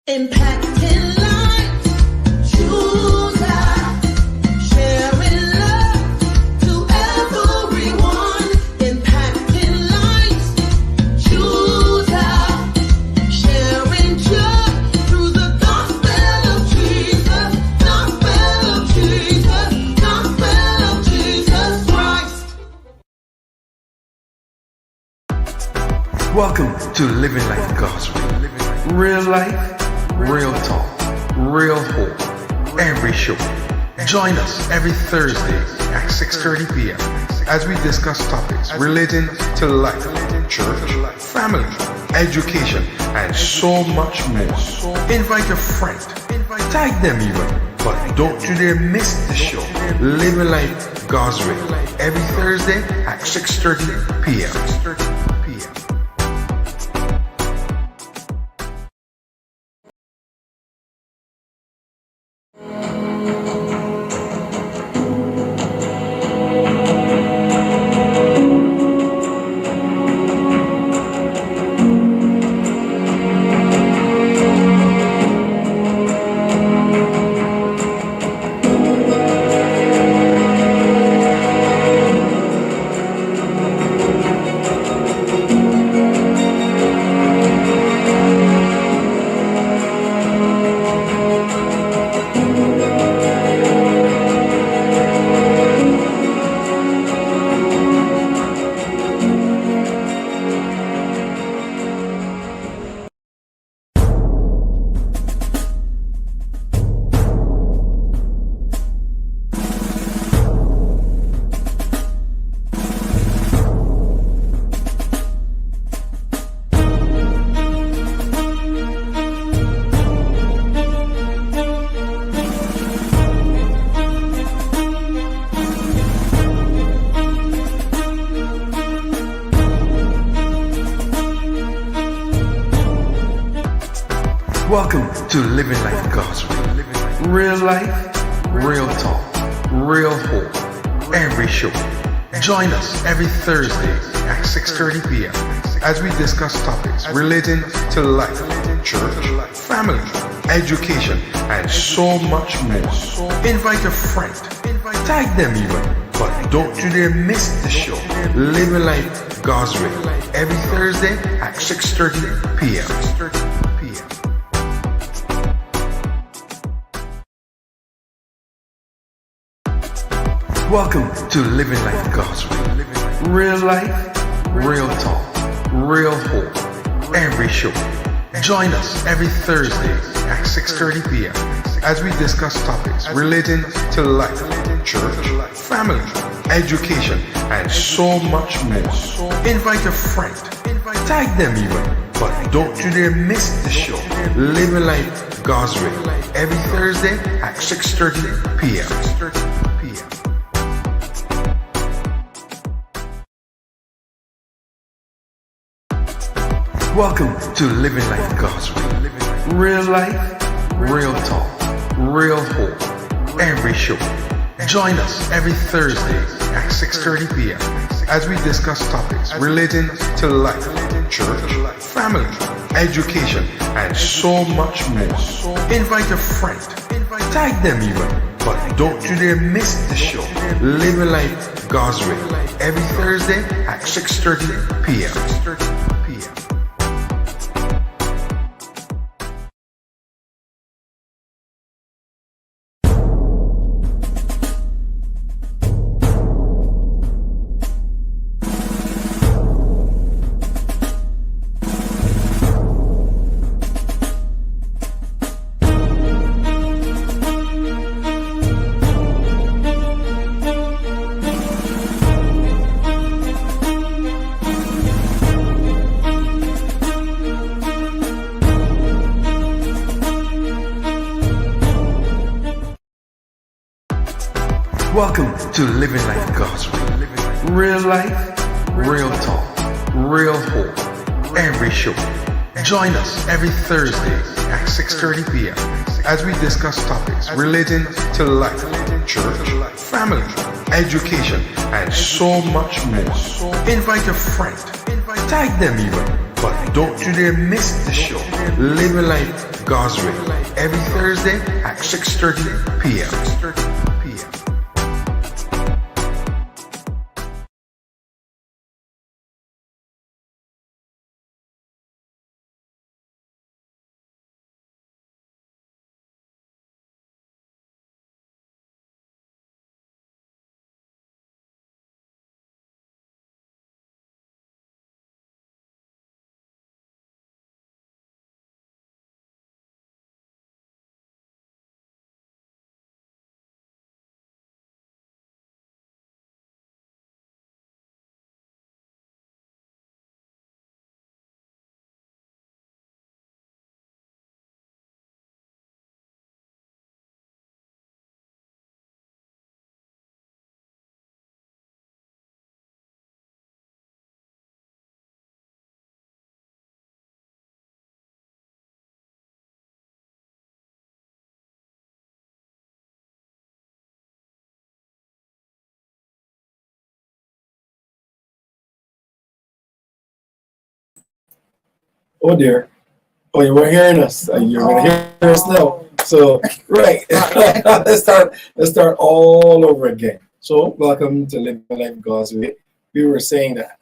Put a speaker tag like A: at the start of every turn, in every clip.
A: Impacting lives, choose life, sharing love to everyone. Impacting lives, choose life, sharing joy through the gospel of Jesus, gospel of Jesus, gospel of Jesus Christ.
B: Welcome to Living Life Gospel. Real life, real talk, real hope, every show. Join us every Thursday at 6:30 p.m. as we discuss topics relating to life, church, family, education, and so much more. Invite a friend, tag them even, but don't you dare miss the show. Living Life God's Way every Thursday at 6:30 p.m. Welcome to Living Life Gospel. Real life, real talk, real hope, every show. Join us every Thursday at 6:30 p.m. as we discuss topics relating to life, church, family, education, and so much more. Invite a friend, tag them even, but don't you dare miss the show. Living Life God's Way every Thursday at 6:30 p.m. Welcome to Living Life Gospel. Real life, real talk, real hope, every show. Join us every Thursday at 6:30 p.m. as we discuss topics relating to life, church, family, education, and so much more. Invite a friend, tag them even, but don't you dare miss the show. Living Life God's Way every Thursday at 6:30 p.m. Welcome to Living Life Gospel. Real life, real talk, real hope, every show. Join us every Thursday at 6:30 p.m. as we discuss topics relating to life, church, family, education, and so much more. Invite a friend, tag them even, but don't you dare miss the show. Living Life God's Way every Thursday at 6:30 p.m. Welcome to Living Life Gospel. Real life, real talk, real hope, every show. Join us every Thursday at 6:30 p.m. as we discuss topics relating to life, church, family, education, and so much more. Invite a friend, tag them even, but don't you dare miss the show. Living Life God's Way, every Thursday at 6:30 p.m.
C: Oh dear. Oh, you weren't hearing us. You're gonna hear us now. So right. let's start all over again. So welcome to Live Life God's Way. We were saying that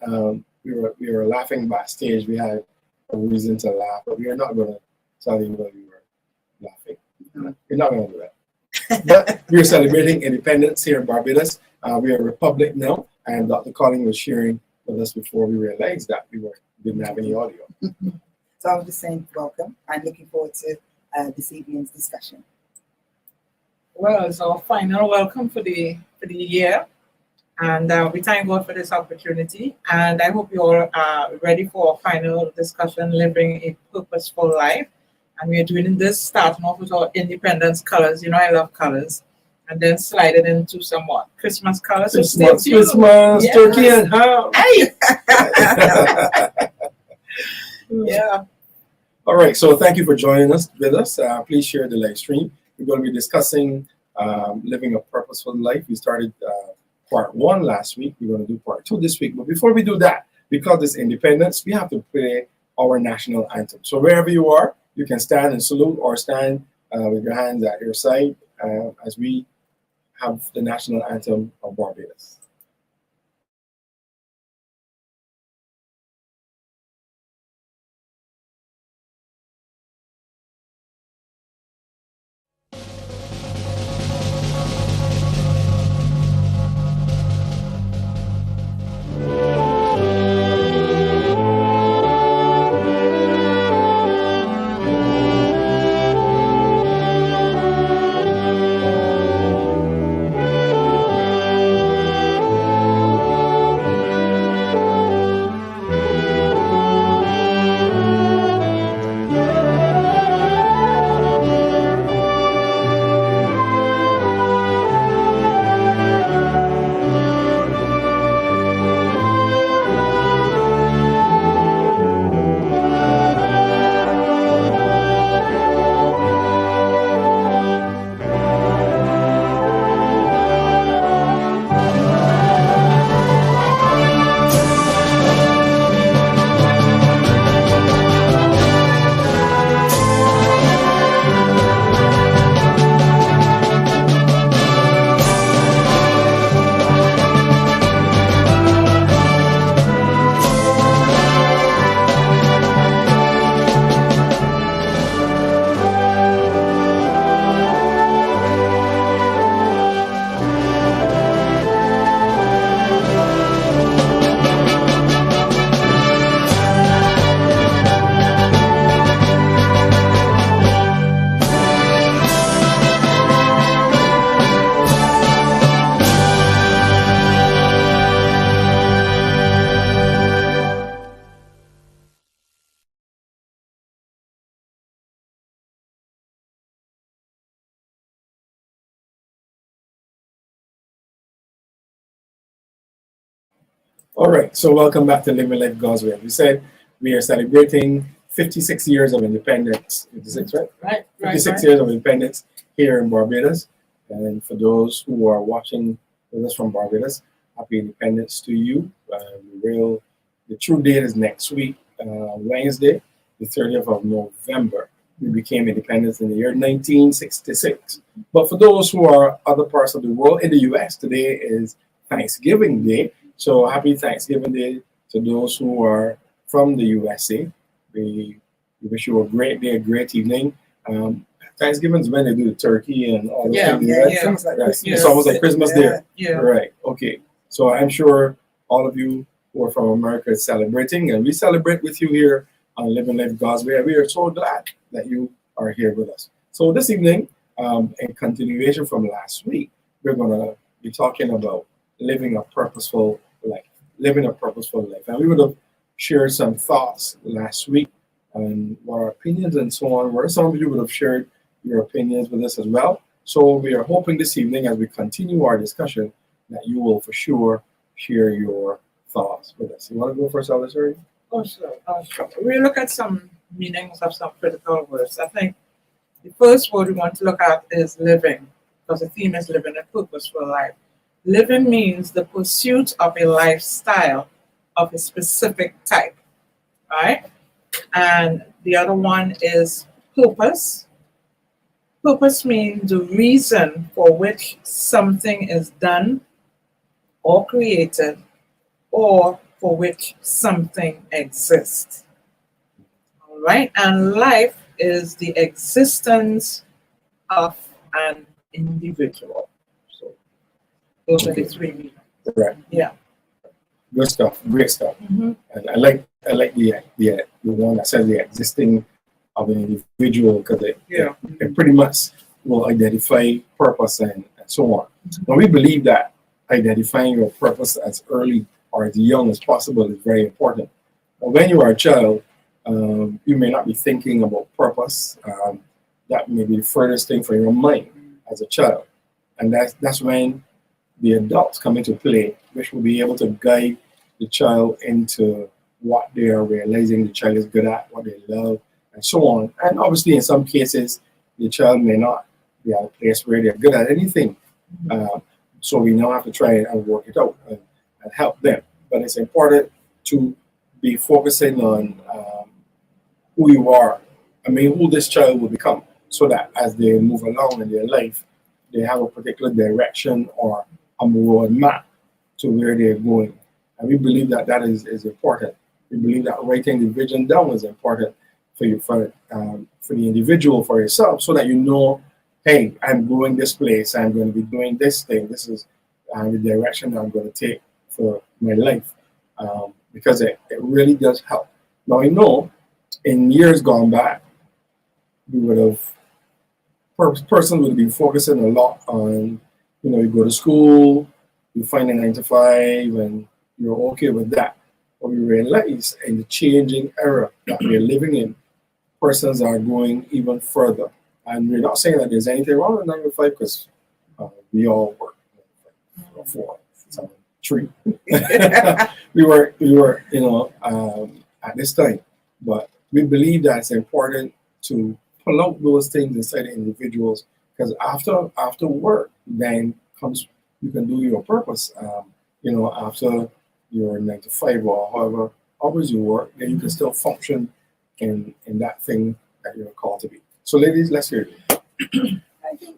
C: we were laughing backstage. We had a reason to laugh, but we are not gonna tell you why we were laughing. We're not gonna do that. But we are celebrating independence here in Barbados. We are a republic now, and Dr. Colling was sharing with us before we realized that didn't have any audio.
D: So I was just saying welcome. I'm looking forward to this evening's discussion.
E: Well, it's our final welcome for the year, and we thank God for this opportunity. And I hope you all are ready for our final discussion, living a purposeful life. And we are doing this starting off with our independence colors. You know, I love colors, and then sliding into some what Christmas colors. So stay tuned.
C: Christmas,
E: Yeah.
C: turkey and ham.
E: Hey. Yeah.
C: All right, so thank you for joining us with us. Please share the live stream. We're going to be discussing living a purposeful life. We started part 1 last week. We're going to do part 2 this week. But before we do that, because it's independence, we have to play our national anthem. So wherever you are, you can stand and salute or stand with your hands at your side as we have the national anthem of Barbados. All right, so welcome back to Living Life God's Way. We said we are celebrating 56 years of independence. 56, right?
E: Right.
C: 56 years of independence here in Barbados. And for those who are watching with us from Barbados, happy independence to you. The true date is next week, Wednesday, the 30th of November. We became independent in the year 1966. But for those who are other parts of the world, in the US, today is Thanksgiving Day. So happy Thanksgiving Day to those who are from the USA. We wish you a great day, a great evening. Thanksgiving is when they do the turkey and all those
E: Yeah,
C: things.
D: Yeah,
C: right?
D: it's almost like
C: Right.
D: Christmas.
C: It's almost like Christmas
D: Yeah.
C: there.
E: Yeah.
C: Right. Okay. So I'm sure all of you who are from America is celebrating, and we celebrate with you here on Living Life God's Way. And we are so glad that you are here with us. So this evening, in continuation from last week, we're going to be talking about living a purposeful life. Living a purposeful life. And we would have shared some thoughts last week on what our opinions and so on were. Some of you would have shared your opinions with us as well. So we are hoping this evening, as we continue our discussion, that you will for sure share your thoughts with us. You want to go first, Alistair?
E: Oh, sure. Oh, sure. We look at some meanings of some critical words. I think the first word we want to look at is living, because the theme is living a purposeful life. Living means the pursuit of a lifestyle of a specific type, right? And the other one is purpose. Purpose means the reason for which something is done or created, or for which something exists. All right. And life is the existence of an individual. So those are the three meanings.
C: Right.
E: Yeah.
C: Good stuff. Great stuff.
E: Mhm.
C: And I like the one that says the existing of an individual, because
E: Yeah.
C: it pretty much will identify purpose and so on. Now we believe that identifying your purpose as early or as young as possible is very important. But when you are a child, you may not be thinking about purpose. That may be the furthest thing for your mind as a child, and that's when the adults come into play, which will be able to guide the child into what they are realizing the child is good at, what they love, and so on. And obviously, in some cases, the child may not be at a place where they're good at anything. So we now have to try and work it out and help them. But it's important to be focusing on who you are. I mean, who this child will become, so that as they move along in their life, they have a particular direction or a road map to where they're going. And we believe that that is important. We believe that writing the vision down is important for you, for the individual, for yourself, so that you know, hey, I'm going this place, I'm going to be doing this thing. This is the direction I'm going to take for my life, because it really does help. Now, I know in years gone by, we would have, person would be focusing a lot on, you go to school, you find a 9 to 5, and you're okay with that. But we realize in the changing era that we're living in, persons are going even further. And we're not saying that there's anything wrong with 9 to 5, because we all work 4, 7, 3. we were, at this time. But we believe that it's important to pull out those things inside the individuals, because after work, then comes, you can do your purpose. After your 9 to 5 or however hours you work, then you can still function in that thing that you're called to be. So, ladies, let's hear it.
D: I think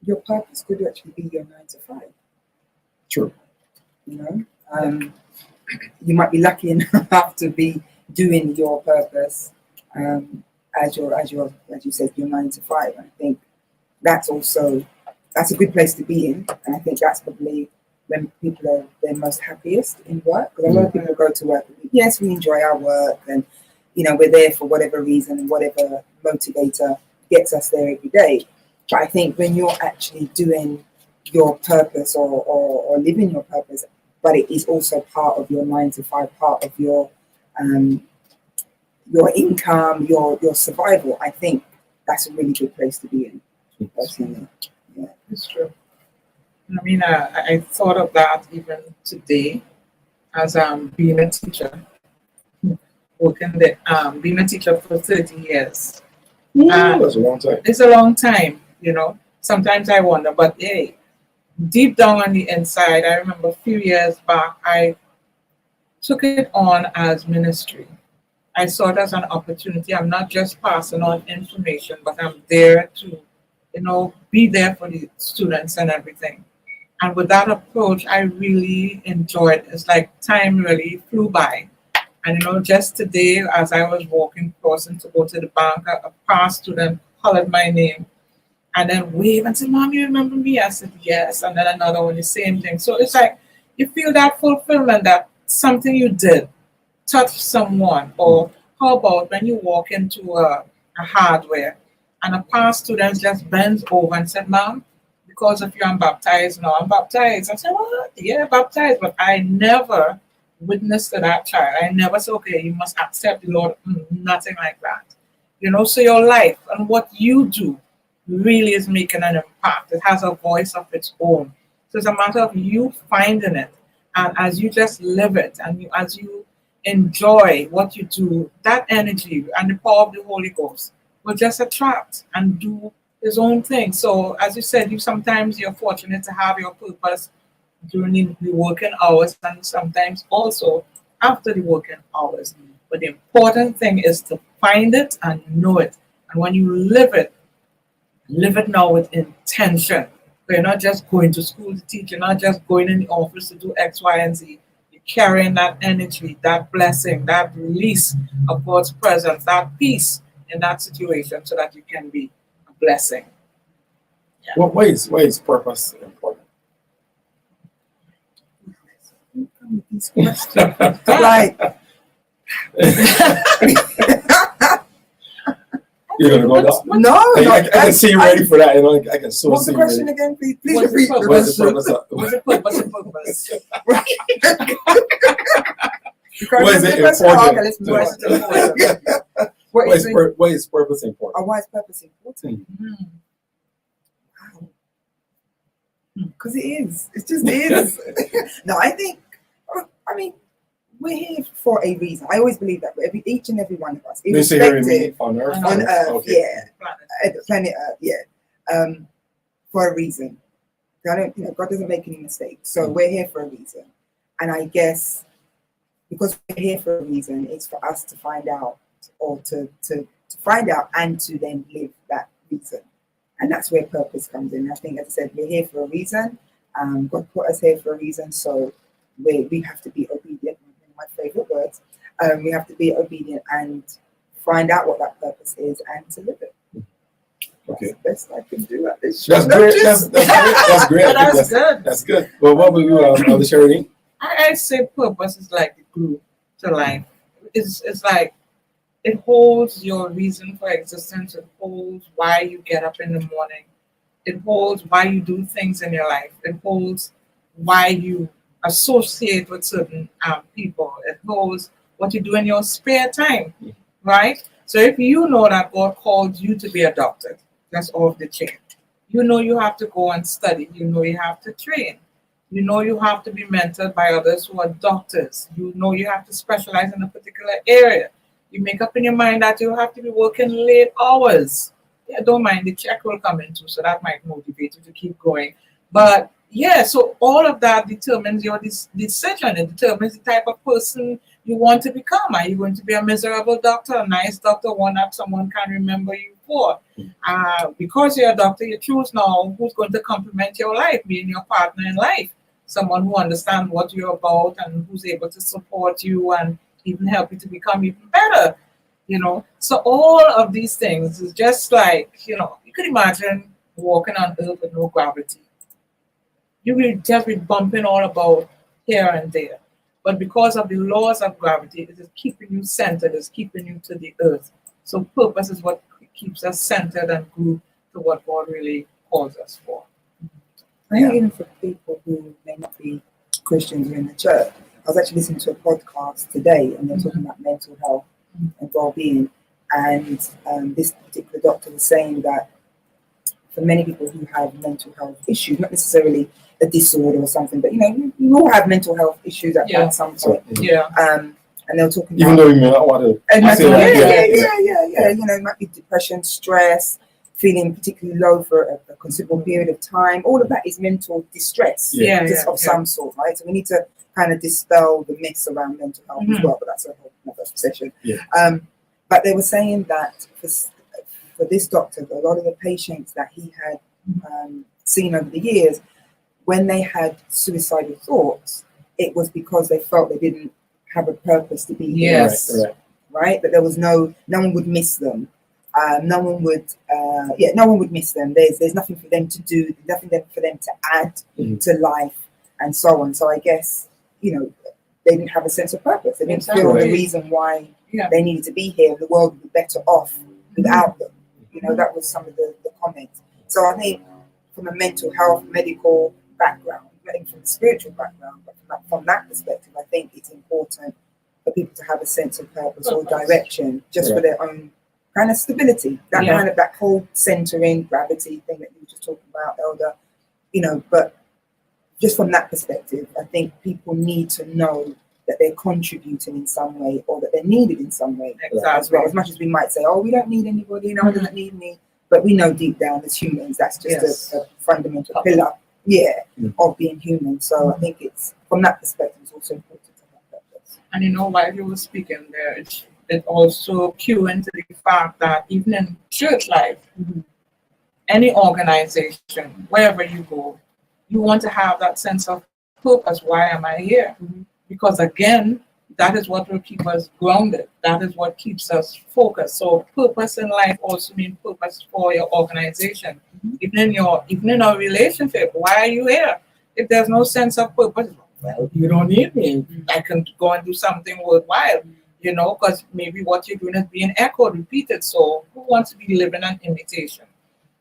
D: your purpose could actually be your 9 to 5.
C: True.
D: You might be lucky enough to be doing your purpose as you said, your 9 to 5. I think that's a good place to be in, and I think that's probably when people are their most happiest in work. Because a lot of people go to work. Yes, we enjoy our work, and we're there for whatever reason and whatever motivator gets us there every day. But I think when you're actually doing your purpose or living your purpose, but it is also part of your 9 to 5, part of your income, your survival, I think that's a really good place to be in. Personally. Yeah.
E: It's true. I mean, I thought of that even today as being a teacher, being a teacher for 30 years.
C: That's a long time.
E: It's a long time, Sometimes I wonder, but hey, deep down on the inside, I remember a few years back, I took it on as ministry. I saw it as an opportunity. I'm not just passing on information, but I'm there to, be there for the students and everything. And with that approach, I really enjoyed it. It's like time really flew by. And just today, as I was walking, crossing to go to the bank, a past student hollered my name and then waved and said, "Mom, you remember me?" I said, "Yes." And then another one, the same thing. So it's like you feel that fulfillment that something you did touched someone. Or how about when you walk into a hardware and a past student just bends over and said, "Mom, because of you, I'm baptized now. I'm baptized." I said, "What? Yeah, baptized." But I never witnessed to that child. I never said, "Okay, you must accept the Lord." Nothing like that. So your life and what you do really is making an impact. It has a voice of its own. So it's a matter of you finding it. And as you just live it and as you enjoy what you do, that energy and the power of the Holy Ghost will just attract and do his own thing. So as you said, you're fortunate to have your purpose during the working hours and sometimes also after the working hours. But the important thing is to find it and know it. And when you live it now with intention. So you're not just going to school to teach, you're not just going in the office to do X, Y, and Z. You're carrying that energy, that blessing, that release of God's presence, that peace in that situation so that you can be a blessing. Yeah.
C: Why is purpose important?
D: These questions. Like,
C: You're gonna go down?
D: no,
C: I can see you ready for that. I can so
D: what's
C: see
D: the
C: you
D: question
C: ready.
D: again? Please
E: What's the
D: repeat the
C: What's the
D: question.
C: purpose of?
E: What's the purpose?
D: Right.
C: Why is it important?
D: Okay, let's move
E: What's
D: on.
E: the important?
C: Why is purpose important?
D: Why is purpose important?
E: Mm.
D: Wow. Because it is. It just is. No, I mean, we're here for a reason. I always believe that each and every one of us,
C: They say here
D: irrespective
C: on Earth.
E: On
D: on Earth,
C: Okay.
D: yeah, planet Earth, yeah, for a reason. God doesn't make any mistakes, so we're here for a reason. And I guess because we're here for a reason, it's for us to find out, or to find out and to then live that reason. And that's where purpose comes in. I think, as I said, we're here for a reason. God put us here for a reason, so we have to be obedient. My favorite words. We have to be obedient and find out what that purpose is and to live it.
C: Okay.
D: That's the best I can do at this.
C: That's great. That's great. That's great. I think
E: That's good.
C: That's good. Well, what will you, Elder Charity?
E: I say purpose is like the glue to life. It's like it holds your reason for existence. It holds why you get up in the morning. It holds why you do things in your life. It holds why you associate with certain people. It holds what you do in your spare time, right? So if you know that God called you to be a doctor, that's off the chain. You have to go and study. You have to train. You have to be mentored by others who are doctors. You have to specialize in a particular area. You make up in your mind that you have to be working late hours. Yeah, don't mind, the check will come in too, so that might motivate you to keep going. But yeah, so all of that determines your decision. It determines the type of person you want to become. Are you going to be a miserable doctor, a nice doctor, one that someone can remember you for? Because you're a doctor, you choose now who's going to complement your life, being your partner in life. Someone who understands what you're about and who's able to support you and even help you to become even better. So all of these things is just like, you could imagine walking on earth with no gravity. You will just be bumping all about here and there. But because of the laws of gravity, it is keeping you centered, it's keeping you to the earth. So purpose is what keeps us centered and glued to what God really calls us for.
D: I think even for people who may not be Christians or in the church, I was actually listening to a podcast today and they're talking about mental health and well-being. And this particular doctor was saying that for many people who have mental health issues, not necessarily a disorder or something, but you all have mental health issues at some point.
E: Yeah.
D: And they were talking
C: Even
D: about,
C: though you may not want to
D: and
C: say that.
D: yeah. It might be depression, stress, feeling particularly low for a considerable period of time. All of that is mental distress, of some sort, right? So we need to kind of dispel the myths around mental health as well, but that's a whole other first session.
C: Yeah.
D: But they were saying that for this doctor, a lot of the patients that he had seen over the years, when they had suicidal thoughts, it was because they felt they didn't have a purpose to be here.
E: Yes.
D: Right? That there was no one would miss them. No one would miss them. There's nothing for them to do, nothing for them to add to life, and so on. So I guess, you know, they didn't have a sense of purpose. They didn't feel the reason why they needed to be here. The world would be better off without them. You know, that was some of the comments. So I think from a mental health, medical background, not from a spiritual background, but from that perspective, I think it's important for people to have a sense of purpose or direction, just for their own kind of stability. That kind of that whole centering, gravity thing that you were just talking about, Elder. You know, but just from that perspective, I think people need to know that they're contributing in some way, or that they're needed in some way. As well. As much as we might say, "Oh, we don't need anybody. No one doesn't need me," but we know deep down as humans, that's just a fundamental pillar, of being human. So I think it's from that perspective, it's also important to have purpose.
E: And you know, while you were speaking there, it also cue into the fact that even in church life, any organization, wherever you go, you want to have that sense of purpose. Why am I here? Because again, that is what will keep us grounded. That is what keeps us focused. So purpose in life also means purpose for your organization. Even in our relationship, why are you here? If there's no sense of purpose, well, you don't need me. I can go and do something worthwhile, you know, because maybe what you're doing is being echoed, repeated. So who wants to be living an imitation?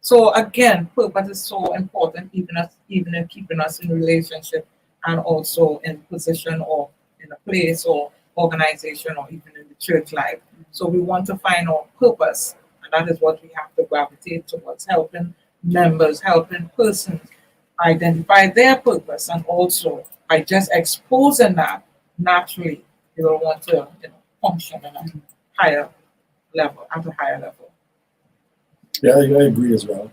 E: So again, purpose is so important, even in keeping us in relationship, and also in position or in a place or organization or even in the church life. So we want to find our purpose, and that is what we have to gravitate towards, helping members, helping persons identify their purpose, and also by just exposing that, naturally they will want to function in a higher level, at a higher level.
C: Yeah, I agree as well.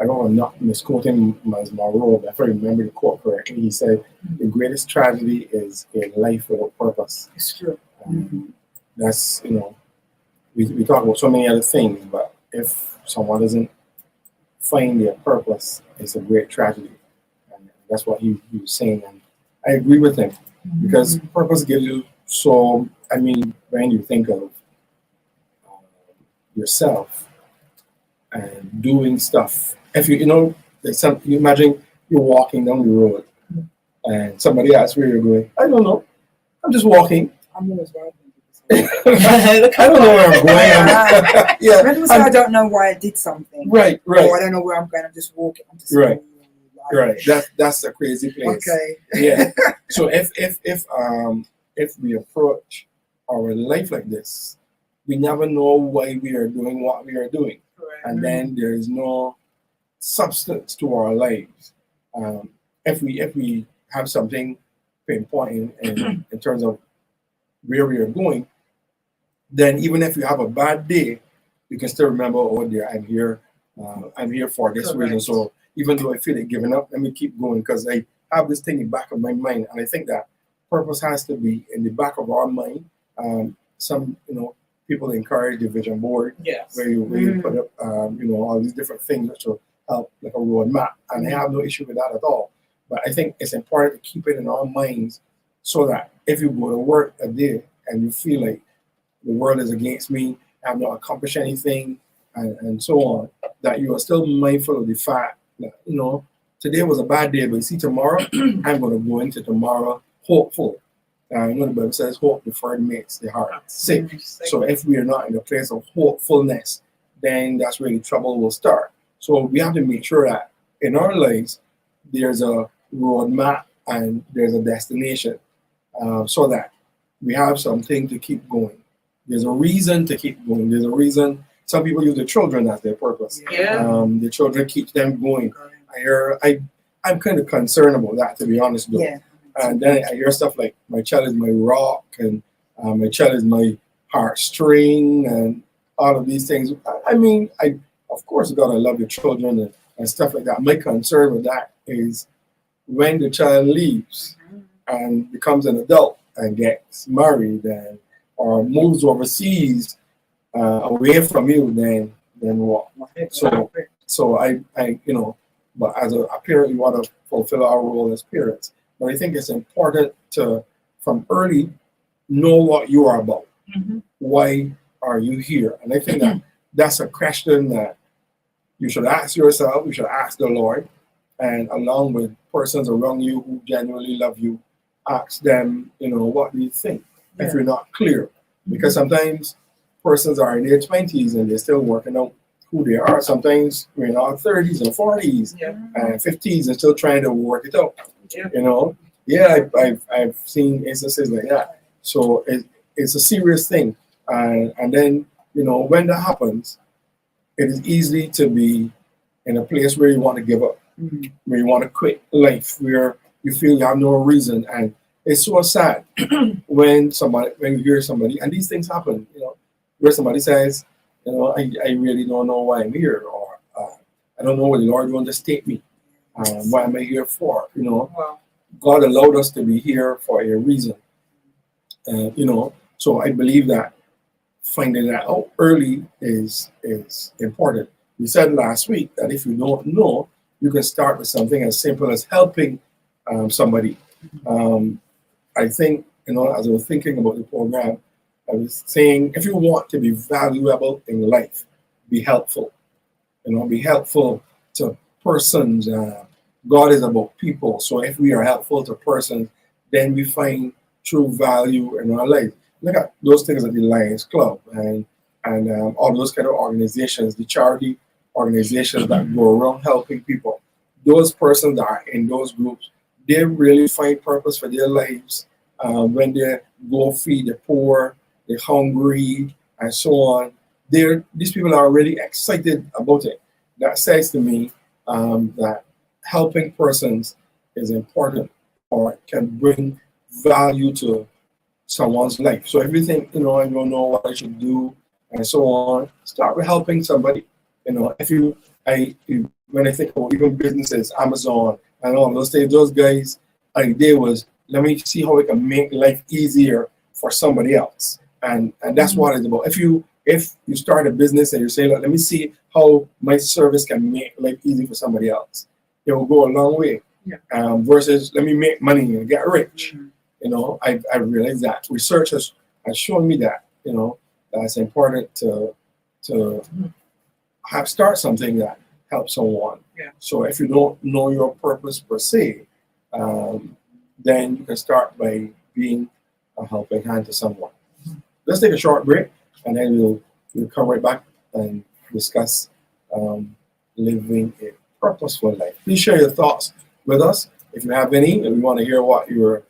C: I don't want to not misquote him as Monroe, but if I remember the quote correctly, he said, "The greatest tragedy is a life without purpose."
D: It's true.
C: That's, we talk about so many other things, but if someone doesn't find their purpose, it's a great tragedy. And that's what he was saying. And I agree with him, because purpose gives you when you think of yourself and doing stuff. If you you imagine you're walking down the road and somebody asks where you're going. I don't know. I'm just walking.
D: I'm always right.
C: I don't know where I'm going.
D: Maybe I don't know why I did something.
C: Right.
D: Or I don't know where I'm going. I'm just walking. I'm just
C: right. That's a crazy place.
D: Okay.
C: Yeah. So if we approach our life like this, we never know why we are doing what we are doing.
E: Correct.
C: And then there is no substance to our lives. If we have something pinpoint in terms of where we are going, then even if you have a bad day, you can still remember, oh dear, I'm here for this reason. So even though I feel like giving up, let me keep going, because I have this thing in the back of my mind. And I think that purpose has to be in the back of our mind. Some people encourage the vision board, where you put up all these different things that will help, like a roadmap, and I have no issue with that at all. But I think it's important to keep it in our minds, so that if you go to work a day and you feel like the world is against me, I have not accomplished anything, and so on, that you are still mindful of the fact that today was a bad day, but you see, tomorrow I'm going to go into tomorrow hopeful. The Bible says hope deferred makes the heart sick. So if we are not in a place of hopefulness, then that's where the trouble will start. So we have to make sure that in our lives there's a roadmap and there's a destination, so that we have something to keep going. There's a reason to keep going. There's a reason. Some people use the children as their purpose. The children keep them going. I'm kind of concerned about that, to be honest, though. And then I hear stuff like, my child is my rock, and my child is my heartstring, and all of these things. I of course gotta love your children and stuff like that. My concern with that is when the child leaves and becomes an adult, and gets married and or moves overseas away from you, then what? So I but as a parent, you want to fulfill our role as parents. But I think it's important to, from early, know what you are about.
E: Mhm.
C: Why are you here? And I think that that's a question that you should ask yourself, you should ask the Lord, and along with persons around you who genuinely love you, ask them, what do you think if you're not clear? Because sometimes persons are in their 20s and they're still working out who they are. Sometimes we're in our 30s and 40s
E: Yeah.
C: and 50s and still trying to work it out.
E: Yeah.
C: Yeah, I've seen instances like that. So it's a serious thing. And then, when that happens, it is easy to be in a place where you want to give up, where you want to quit life, where you feel you have no reason. And it's so sad when you hear somebody, and these things happen, where somebody says, I really don't know why I'm here, or I don't know what the Lord wants to take me. What am I here for?
E: Wow.
C: God allowed us to be here for a reason. So I believe that finding that out early is important. We said last week that if you don't know, you can start with something as simple as helping somebody. I think, as I was thinking about the program, I was saying, if you want to be valuable in life, be helpful. Be helpful to persons. God is about people. So if we are helpful to persons, then we find true value in our life. Look at those things at the Lions Club and all those kind of organizations, the charity organizations that go around helping people. Those persons that are in those groups, they really find purpose for their lives when they go feed the poor, the hungry, and so on. These people are really excited about it. That says to me that helping persons is important or can bring value to someone's life. So everything, I don't know what I should do and so on, start with helping somebody. When I think about even businesses, Amazon and all those things, those guys' idea was, let me see how I can make life easier for somebody else. And that's what it's about. If you start a business and you say, let me see how my service can make life easy for somebody else, it will go a long way.
E: Yeah.
C: Versus let me make money and get rich. I realize that research has shown me that that it's important to start something that helps someone.
E: Yeah.
C: So if you don't know your purpose per se, then you can start by being a helping hand to someone. Let's take a short break, and then we'll come right back and discuss living a purposeful life. Please share your thoughts with us if you have any, and we want to hear what your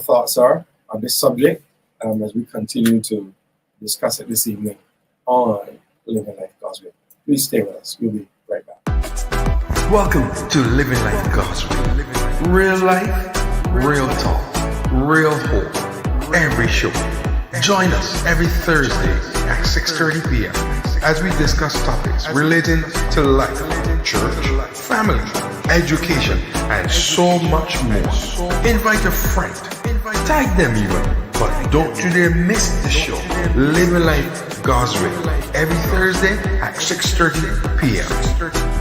C: thoughts are on this subject as we continue to discuss it this evening on Living Life God's Way. Please stay with us. We'll be right back.
B: Welcome to Living Life God's Way. Real life, real talk, real hope. Every show. Join us every Thursday at 6:30 p.m. as we discuss topics relating to life, church, family, education, and so much more. Invite a friend, tag them even, but don't you dare miss the show. Living Life God's Way every Thursday at 6:30 p.m.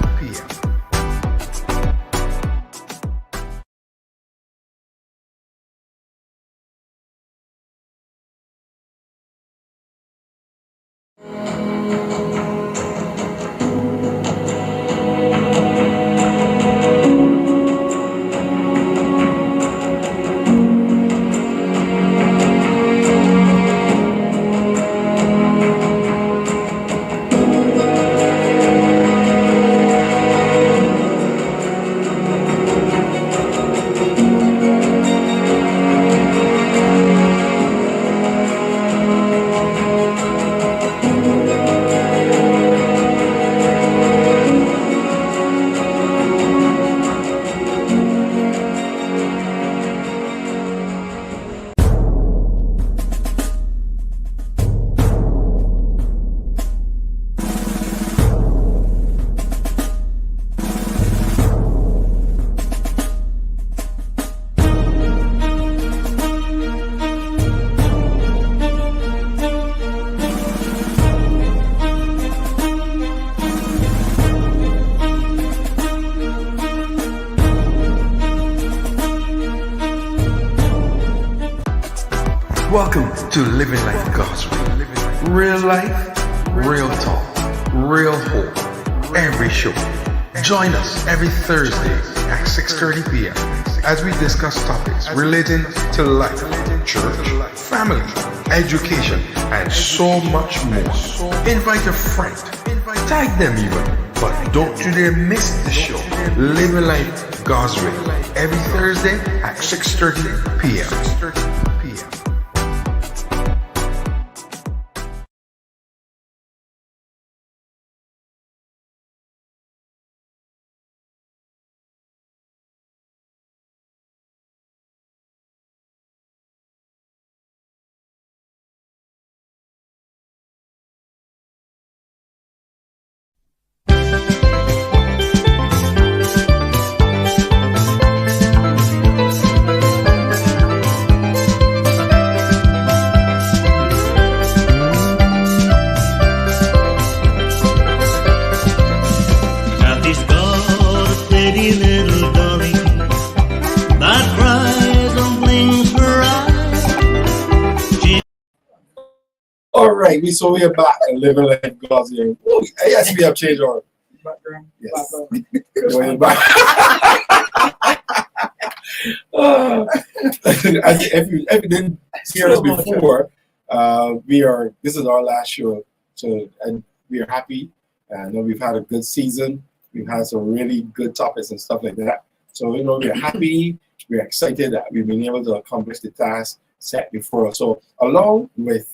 B: Welcome to Living Life God's Way. Real life, real talk, real hope. Every show. Join us every Thursday at 6:30 p.m. as we discuss topics relating to life, church, family, education, and so much more. Invite a friend. Tag them even. But don't you dare miss the show. Living Life God's Way. Every Thursday at 6:30 p.m.
F: Kathy's got a pretty little dolly that cries and blinks her eyes.
C: All right, we are back and Living Life God's Way. Oh, yes, we have changed our
D: Background.
C: yes.
D: Background.
C: Going back. if you didn't hear us before, this is our last show, so and we are happy. I know we've had a good season. We've had some really good topics and stuff like that. So we're happy. We're excited that we've been able to accomplish the task set before us. So along with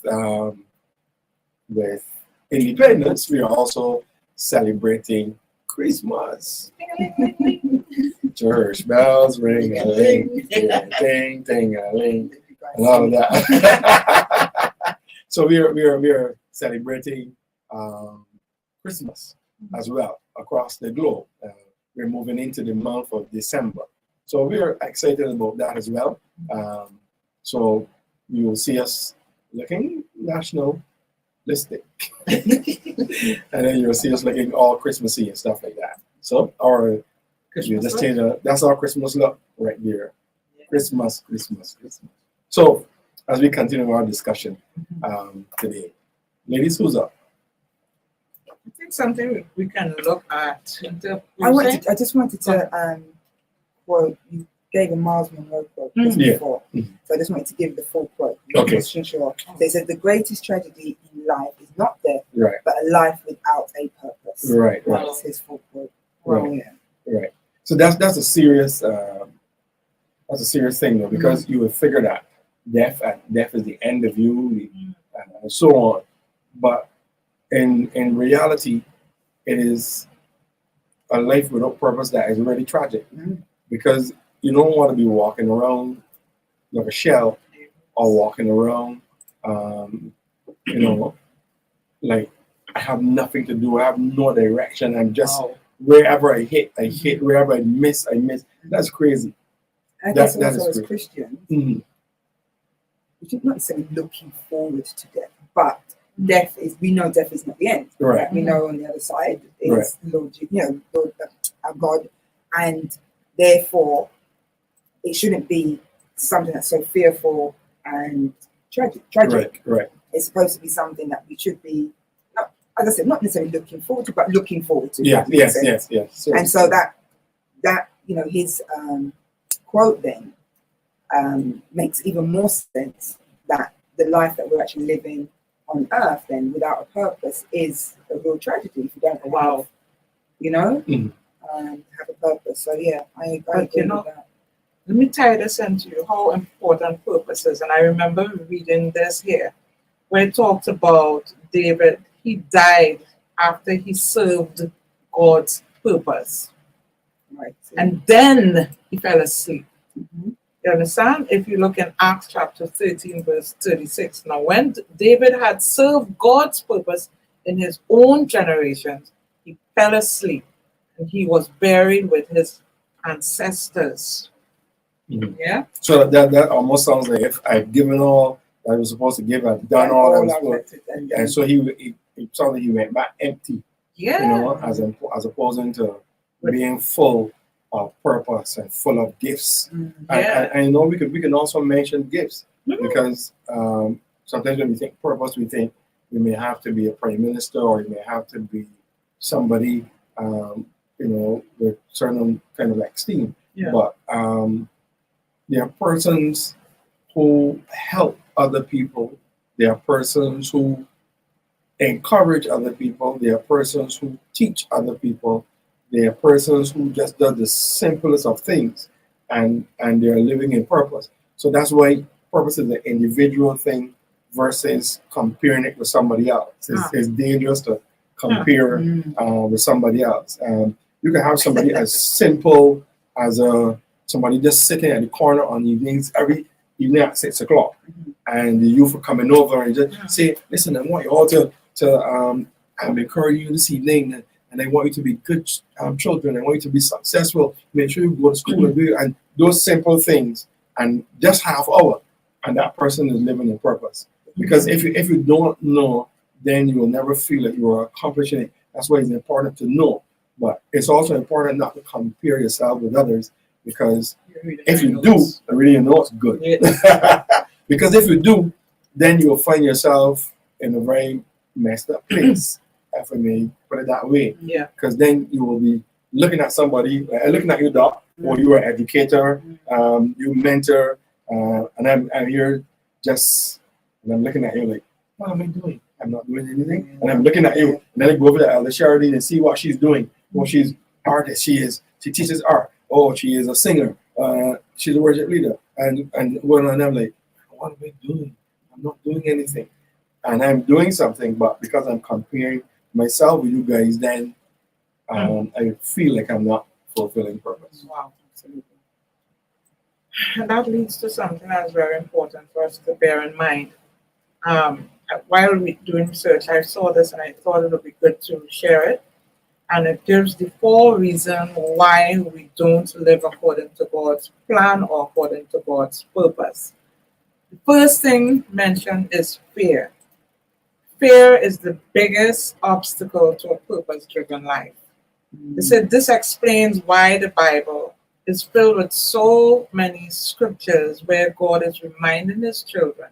C: independence, we are also celebrating Christmas. Church bells ring a ling, ding ding a ling, and all of that. So we are celebrating Christmas as well across the globe. We're moving into the month of December, so we are excited about that as well. So you will see us looking nationalistic, and then you'll see us looking all Christmassy and stuff like that. So that's our Christmas look right there. Christmas. So as we continue our discussion today, ladies, who's up?
E: I think something we can look at.
D: I just wanted to quote. You gave a Miles Monroe quote just
C: Yeah.
D: before, so I just wanted to give the full quote.
C: Okay.
D: Just to sure. So it says the greatest tragedy in life is not death,
C: Right,
D: but a life without a purpose.
C: right.
D: That's his full quote.
C: Right.
D: Yeah.
C: Right. So that's a serious thing though, because you would figure that death is the end of you, and so on. But in reality, it is a life without purpose that is really tragic, because you don't want to be walking around like a shell, or walking around, like I have nothing to do. I have no direction. I'm just wherever I hit, wherever I miss. That's crazy.
D: I guess
C: That
D: also
C: is
D: as
C: great.
D: Christians,
C: Mhm.
D: we should not necessarily looking forward to death, but we know death is not the end.
C: Right.
D: We know on the other side is
C: Right.
D: Lord, Lord, our God, and therefore it shouldn't be something that's so fearful and tragic.
C: Right.
D: It's supposed to be something that we should be, not, as I said, not necessarily looking forward to, but looking forward to.
C: Yeah.
D: if that makes sense.
C: Yes.
D: And so that his quote then makes even more sense, that the life that we're actually living on earth then without a purpose is a real tragedy if you don't have, have a purpose. So yeah, I agree with that.
E: Let me tie this into how important purpose is. And I remember reading this here, where it talks about David. He died after he served God's purpose.
D: Right.
E: And then he fell asleep.
D: Mhm.
E: You understand? If you look in Acts chapter 13, verse 36. Now, when David had served God's purpose in his own generations, he fell asleep and he was buried with his ancestors.
C: Mhm.
E: Yeah?
C: So that almost sounds like if I've given all I was supposed to give, I've done all I was supposed to. And so it sounds like he went back empty,
E: Yeah.
C: as opposed to being full of purpose and full of gifts.
D: Mhm.
E: Yeah.
C: I know we can also mention gifts. because sometimes when we think purpose, we think you may have to be a prime minister or you may have to be somebody, with certain kind of like steam.
E: Yeah.
C: But there are persons who help other people. There are persons who encourage other people. There are persons who teach other people. There are persons who just do the simplest of things, and they are living in purpose. So that's why purpose is an individual thing versus comparing it with somebody else. It's dangerous to compare with somebody else. You can have somebody as simple as somebody just sitting at the corner on evenings every evening at 6 o'clock, and the youth are coming over and just say, "Listen, I want you all to encourage you this evening, and I want you to be good children. I want you to be successful. Make sure you go to school and those simple things." And just half hour, and that person is living in purpose. Because if you don't know, then you will never feel that you are accomplishing it. That's why it's important to know. But it's also important not to compare yourself with others, because if you do, I really know it's good.
E: Yeah.
C: Because if you do, then you will find yourself in a very messed up place, if I may put it that way.
E: Yeah.
C: Because then you will be looking at somebody, looking at your doc, or you are an educator, you mentor, and I'm here just, and I'm looking at you like, what am I doing? I'm not doing anything. And I'm looking at you, and then I go over to Elder Charity and see what she's doing. Well, she's artist. She teaches art. Oh, she is a singer. She's a worship leader. And I'm like, what am I doing? I'm not doing anything. And I'm doing something, but because I'm comparing myself with you guys, then I feel like I'm not fulfilling purpose.
E: Wow, absolutely. And that leads to something that's very important for us to bear in mind. While we doing research, I saw this and I thought it would be good to share it. And it gives the 4 reasons why we don't live according to God's plan or according to God's purpose. The first thing mentioned is fear. Fear is the biggest obstacle to a purpose-driven life. They said this explains why the Bible is filled with so many scriptures where God is reminding his children,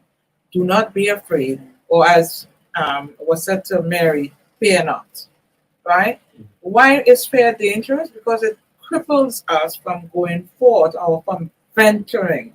E: do not be afraid, or as was said to Mary, fear not, right? Why is fear dangerous? Because it cripples us from going forward or from venturing.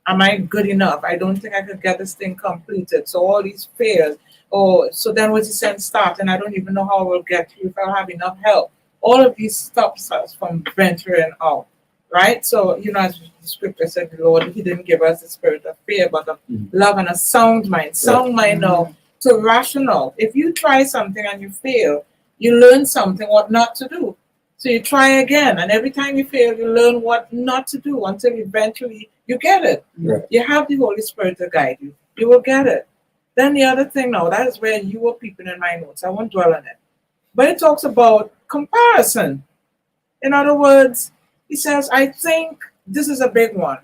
E: Am I good enough? I don't think I could get this thing completed. So all these fears, so then what's the sense start? And I don't even know how we'll get through if I don't have enough help. All of these stops us from venturing out, right? So, as the scripture said, the Lord, he didn't give us the spirit of fear, but of love and a sound mind. Sound mind now to rational. If you try something and you fail, you learn something what not to do. So you try again, and every time you fail, you learn what not to do until eventually you get it.
C: Right.
E: You have the Holy Spirit to guide you. You will get it. Then the other thing now, that is where you were peeping in my notes. I won't dwell on it. But it talks about comparison. In other words, he says, I think this is a big one.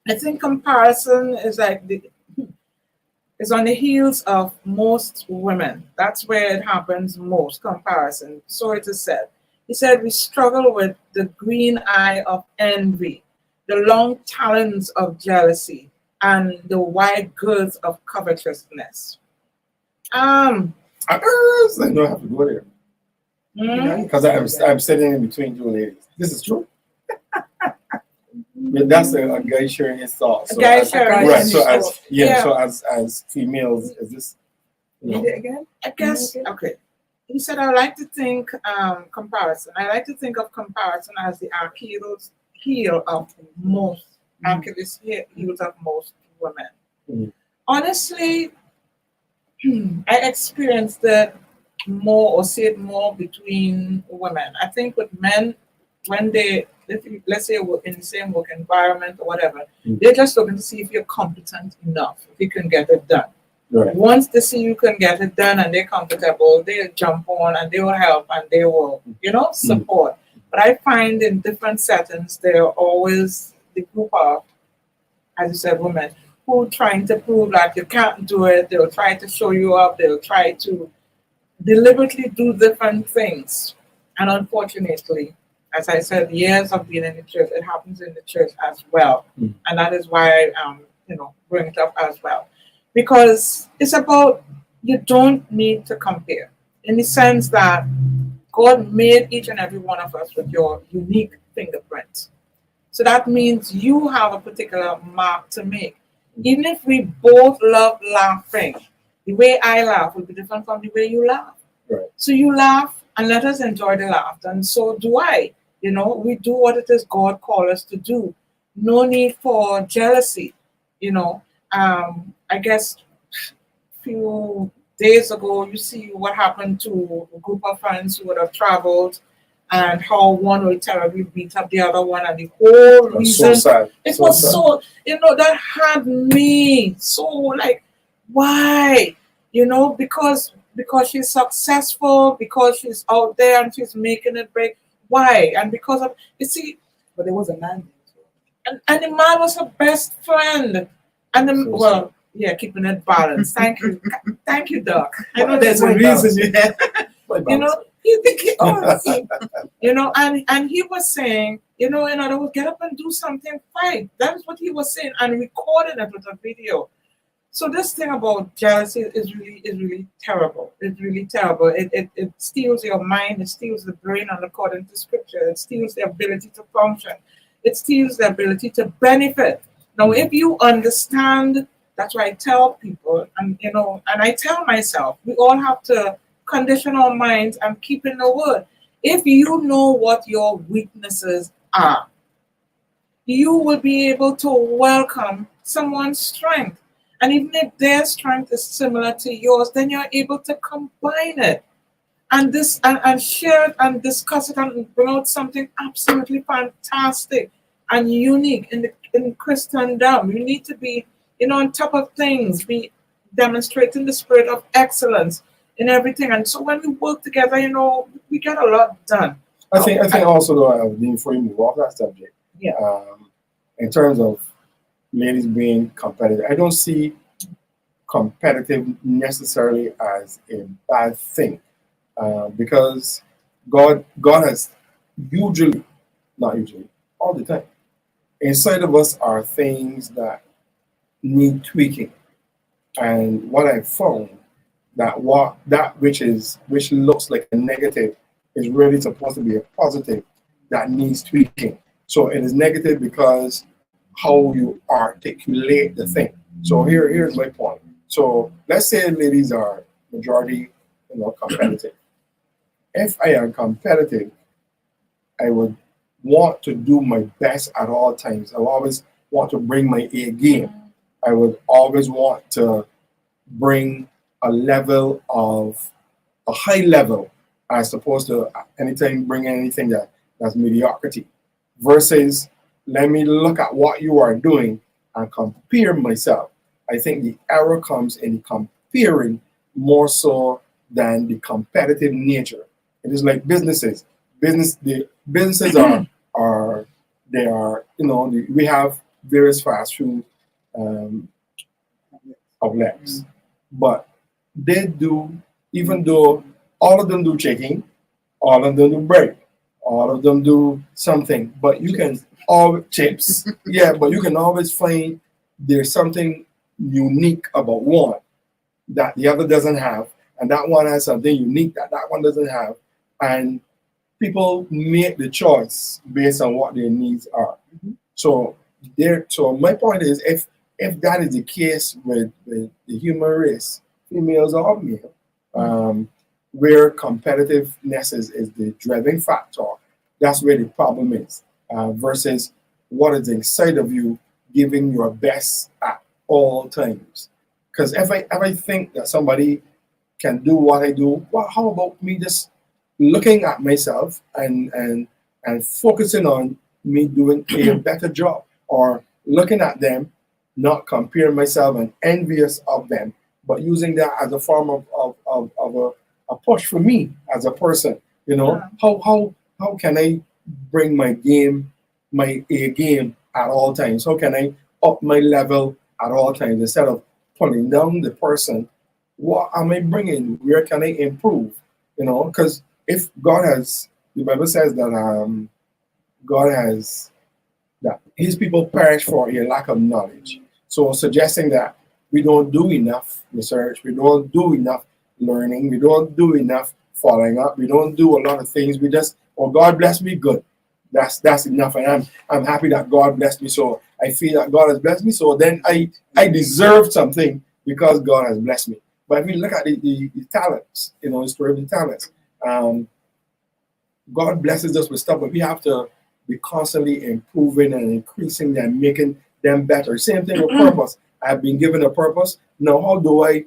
E: I think comparison is is on the heels of most women. That's where it happens most, comparison. So it is said. He said, we struggle with the green eye of envy, the long talons of jealousy, and the wide girths of covetousness.
C: I don't have to go there. Because I'm sitting in between 2 ladies. This is true. But that's a guy sharing his thoughts. So
E: A guy
C: as,
E: sharing
C: right.
E: his
C: So
E: thoughts.
C: as females, is this?
D: Read it again?
E: I guess, okay. He said, I like to think comparison. I like to think of comparison as the Achilles heel of most, Achilles heels of most women. Honestly, I experienced it more or see it more between women. I think with men, when let's say in the same work environment or whatever, they're just looking to see if you're competent enough, if you can get it done.
C: Right.
E: Once they see you can get it done and they're comfortable, they'll jump on and they will help and they will, support. But I find in different settings, there are always the group of, as you said, women who trying to prove that you can't do it. They'll try to show you up. They'll try to deliberately do different things. And unfortunately, as I said, years of being in the church, it happens in the church as well. And that is why bring it up as well, because it's about, you don't need to compare, in the sense that God made each and every one of us with your unique fingerprints. So that means you have a particular mark to make. Even if we both love laughing, the way I laugh will be different from the way you laugh.
C: Right.
E: So you laugh and let us enjoy the laughter, and so do I. We do what it is God called us to do. No need for jealousy. I guess few days ago, you see what happened to a group of friends who would have traveled, and how one will terribly beat up the other one, and the whole
C: That's
E: reason
C: so sad.
E: it
C: So
E: was
C: sad.
E: so, that had me so like, why? Because she's successful, because she's out there and she's making it big. Why? And because of, you see,
D: But there was a man.
E: and the man was her best friend. And the,
C: So
E: well, yeah, keeping it balanced. Thank you. Thank you, Doc. I know
C: Why-
E: there's a
C: why
E: reason.
C: Why
E: You
C: balance?
E: know, you think, oh, see, and he was saying, in other words, get up and do something, fight. That is what he was saying, and recording it with a video. So this thing about jealousy is really terrible. It's really terrible. It steals your mind, it steals the brain, and according to scripture, it steals the ability to function. It steals the ability to benefit. Now, if you understand, that's why I tell people, and I tell myself, we all have to condition our minds and keep in the word. If you know what your weaknesses are, you will be able to welcome someone's strength. And even if their strength is similar to yours, then you're able to combine it and share it and discuss it and bring out something absolutely fantastic and unique in Christendom. You need to be, on top of things, be demonstrating the spirit of excellence in everything. And so when we work together, we get a lot done.
C: I think also though, before you move off that subject,
E: Yeah.
C: in terms of ladies being competitive, I don't see competitive necessarily as a bad thing, because God has usually, not usually, all the time, inside of us are things that need tweaking. And what I found, which looks like a negative is really supposed to be a positive that needs tweaking. So it is negative because how you articulate the thing. So here's my point. So let's say ladies are majority, competitive. If I am competitive, I would want to do my best at all times. I always want to bring my A game. I would always want to bring a high level, as opposed to anytime bring anything that's mediocrity. Versus, let me look at what you are doing and compare myself. I think the error comes in comparing more so than the competitive nature. It is like businesses. The businesses are we have various fast food outlets, but they do, even though all of them do chicken, all of them do bread, all of them do something, but you can all chips, yeah, but you can always find there's something unique about one that the other doesn't have, and that one has something unique that one doesn't have, and people make the choice based on what their needs are. So my point is, if that is the case with the human race, females or male, where competitiveness is the driving factor, that's where the problem is, versus what is inside of you giving your best at all times. Because if I think that somebody can do what I do, well, how about me just looking at myself and focusing on me doing a better job, or looking at them, not comparing myself and envious of them, but using that as a form of a push for me as a person. How can I bring my A game at all times? How can I up my level at all times instead of pulling down the person? What am I bringing? Where can I improve? Because if the Bible says that God has that his people perish for a lack of knowledge. So suggesting that we don't do enough research, we don't do enough learning, we don't do enough following up, we don't do a lot of things. We just, oh, God bless me, good. That's enough, and I'm happy that God blessed me. So I feel that God has blessed me. So then I deserve something because God has blessed me. But if we look at the talents, you know, the story of the talents, God blesses us with stuff, but we have to be constantly improving and increasing them, making them better. Same thing with purpose. I've been given a purpose. Now, how do I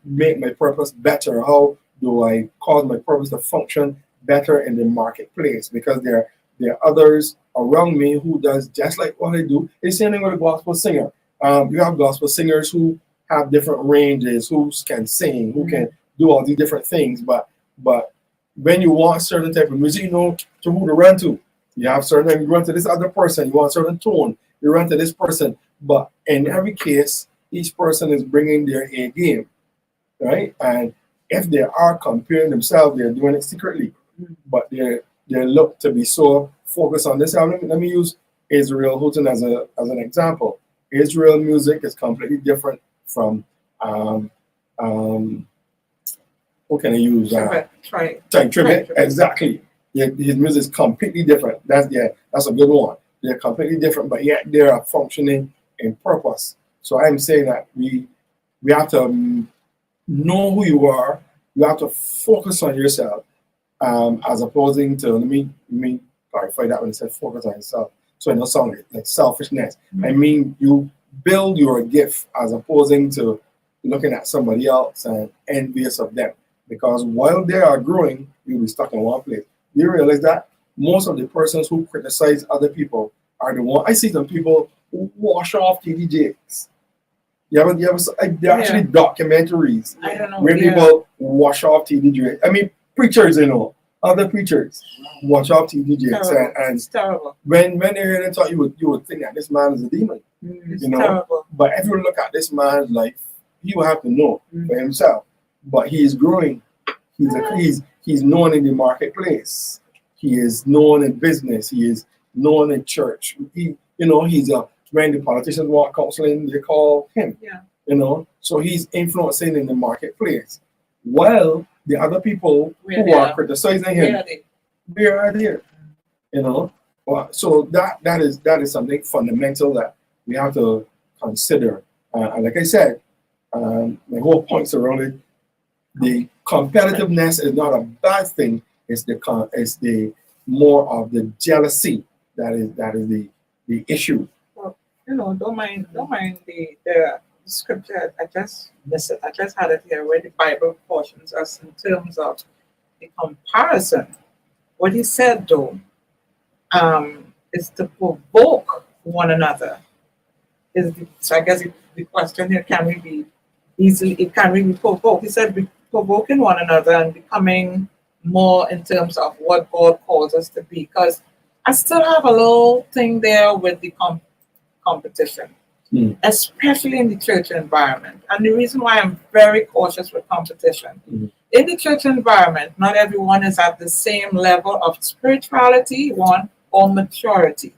C: make my purpose better? How do I cause my purpose to function better in the marketplace? Because there are others around me who does just like what I do. It's the same thing with a gospel singer. You have gospel singers who have different ranges, who can sing, who can do all these different things. But when you want certain type of music, you know to who to run to. You have certain, you run to this other person. You want a certain tone, you run to this person. But in every case, each person is bringing their A game, right? And if they are comparing themselves, they're doing it secretly. But they look to be so focused on this. Let me use Israel Houghton as an example. Israel music is completely different from what can I use? Tribute. Exactly. Yeah, his music is completely different. That's a good one. They're completely different, but yet they are functioning in purpose. So I'm saying that we have to know who you are. You have to focus on yourself, as opposing to let me clarify that when I said focus on yourself. So it don't sound like selfishness. I mean you build your gift as opposing to looking at somebody else and envious of them. Because while they are growing, you'll be stuck in one place. You realize that most of the persons who criticize other people are the one. I see some people who wash off TDJs. There are actually documentaries where people wash off TDJs. I mean, preachers, other preachers wash off TDJs. And
E: it's terrible.
C: When they hear them talk, you would think that this man is a demon.
E: It's terrible.
C: But if you look at this man's life, he will have to know for himself. But he is growing. He's known in the marketplace. He is known in business. He is known in church. He's when the politicians want counseling, they call him. Yeah. So he's influencing in the marketplace. While the other people who are criticizing him, they are there. So that is something fundamental that we have to consider. And like I said, my whole point's around it. The competitiveness is not a bad thing. It's the more of the jealousy that is the issue.
E: Well, don't mind the scripture. I just missed it. I just had it here where the Bible cautions us in terms of the comparison. What he said though, is to provoke one another. So I guess the question here, can we be easily? It can we be provoked? He said, provoking one another and becoming more in terms of what God calls us to be. Because I still have a little thing there with the competition, especially in the church environment. And the reason why I'm very cautious with competition, in the church environment, not everyone is at the same level of spirituality, or maturity.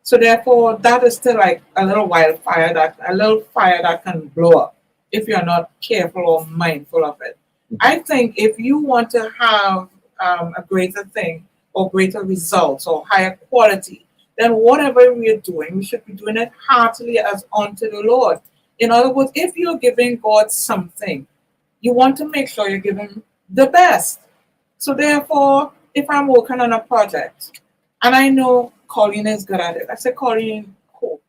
E: So therefore, that is still like a little fire that can blow up if you're not careful or mindful of it. I think if you want to have a greater thing or greater results or higher quality, then whatever we're doing, we should be doing it heartily as unto the Lord. In other words, if you're giving God something, you want to make sure you're giving the best. So therefore, if I'm working on a project and I know Colleen is good at it, I say, Colleen, cool,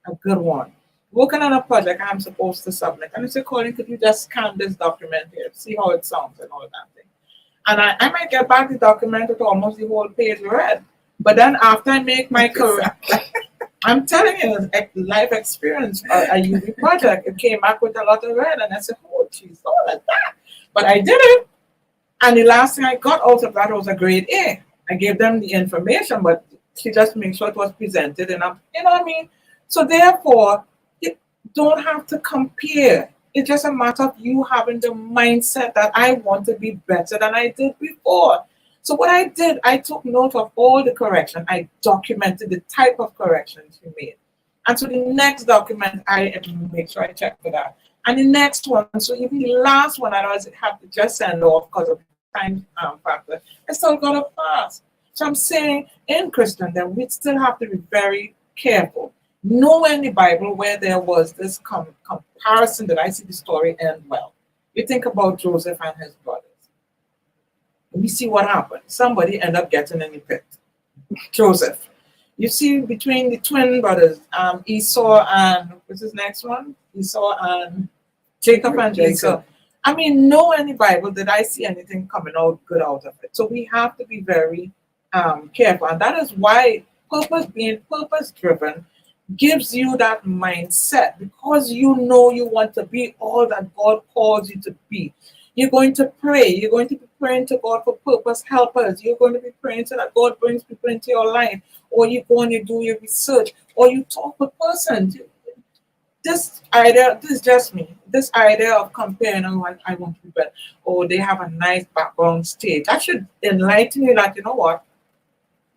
E: a good one. Working on a project I'm supposed to submit. And I say, Colleen, could you just scan this document here, see how it sounds and all that thing. And I might get back the document with almost the whole page read. But then after I make my career, I'm telling you, life experience, a UV project, it came back with a lot of red. And I said, oh, geez, all like that. But I did it. And the last thing I got out of that was a grade A. I gave them the information, but she just made sure it was presented enough. You know what I mean? So therefore, you don't have to compare. It's just a matter of you having the mindset that I want to be better than I did before. So what I did, I took note of all the correction. I documented the type of corrections you made. And so the next document, I make sure I check for that. And the next one, so even the last one, I always have to just send off because of time factor. I still got to pass. So I'm saying in Christendom, we still have to be very careful. Nowhere in the Bible where there was this comparison that I see the story end well. You think about Joseph and his brothers. We see what happened. Somebody ended up getting in the pit. Joseph. You see between the twin brothers, Esau and what's his next one? Esau and Jacob and Esau. I mean, nowhere in the Bible did I see anything coming out good out of it. So we have to be very careful. And that is why being purpose driven gives you that mindset, because you know you want to be all that God calls you to be. You're going to pray. You're going to be praying to God for purpose helpers. You're going to be praying so that God brings people into your life. Or you go and you do your research. Or you talk with persons. This idea, this is just me. This idea of comparing, oh, I want to be better. Or they have a nice background stage. That should enlighten you that, you know what,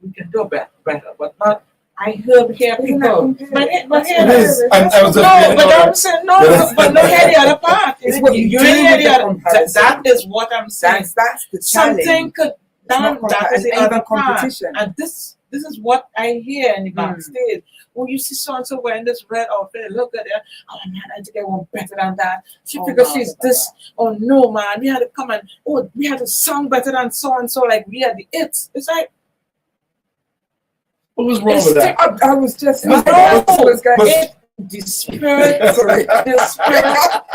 E: we can do better. But not, I hear people. But
C: It is. I was just
E: no, but I'm saying no, but no, hear the other part.
D: It's what you
E: You
D: do
E: hear
D: with
E: the
D: the
E: other.
D: comparison.
E: That is what I'm saying.
D: That's the challenge.
E: Something could
D: not
E: that is the
D: and even
E: other part.
D: competition.
E: And this is what I hear in the backstage. Oh, you see so and so wearing this red outfit. Look at her. Oh man, I had to get one better than that. She because she's this. Oh no, man, we had to come and we had to song better than so and so. Like we had the it's. It's like.
C: What was wrong with that?
D: I was just
E: No,
D: going.
E: The spirit,
D: Sorry.
E: the spirit.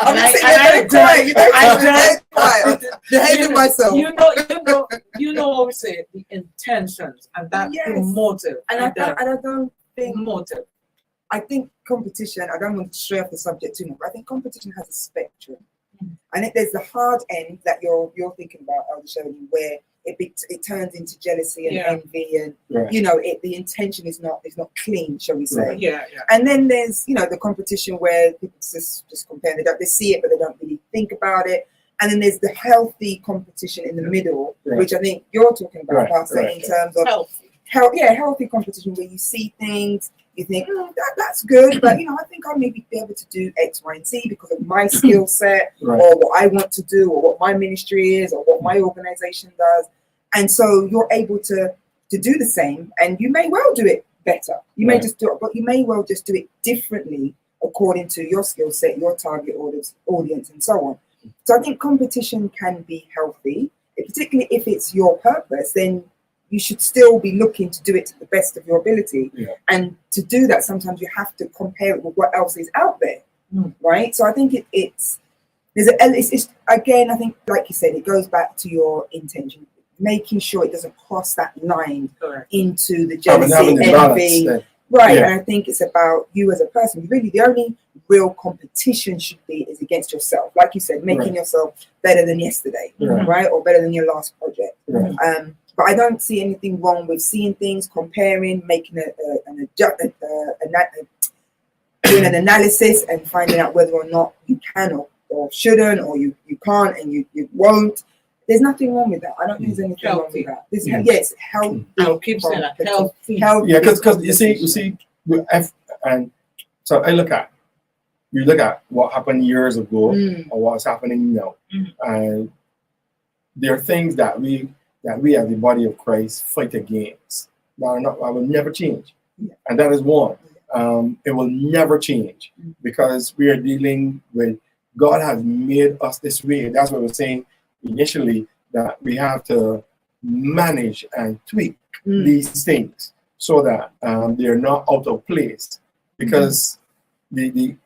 D: I'm
E: And
D: sitting there crying. I'm behaving myself.
E: You know what we say, the intentions and that the
D: Yes.
E: motive.
D: And I don't think
E: motive.
D: I think competition, I don't want to stray off the subject too much, but I think competition has a spectrum. I think there's the hard end that you're thinking about, Elder Shirley, where it turns into jealousy and envy, and the intention is not clean, shall we say?
E: Yeah.
D: And then there's the competition where people just compare. They see it, but they don't really think about it. And then there's the healthy competition in the middle, which I think you're talking about, Pastor, in terms of healthy competition, where you see things, you think that's good, but I think I'll maybe be able to do X, Y, and Z because of my skill set, or what I want to do, or what my ministry is, or what my organization does. And so you're able to do the same, and you may well do it better. You may just do it, but you may well just do it differently according to your skill set, your target audience, and so on. So I think competition can be healthy, particularly if it's your purpose. Then you should still be looking to do it to the best of your ability. And to do that, sometimes you have to compare it with what else is out there, right? So I think it's again, I think, like you said, it goes back to your intention, making sure it doesn't cross that line into the jealousy, envy. Right, and I think it's about you as a person. Really, the only real competition should be is against yourself. Like you said, making yourself better than yesterday, right? Or better than your last project. But I don't see anything wrong with seeing things, comparing, making doing an analysis and finding out whether or not you can or shouldn't, or you can't and you won't. There's nothing wrong with that. I don't think there's anything wrong with that. It's healthy.
E: I'll keep saying that. Healthy.
C: Yeah, because you see, and so you look at what happened years ago or what's happening now, and there are things that we as the body of Christ fight against that will never change, and that is one. It will never change because we are dealing with God has made us this way. That's what we're saying initially, that we have to manage and tweak these things so that they're not out of place. Because the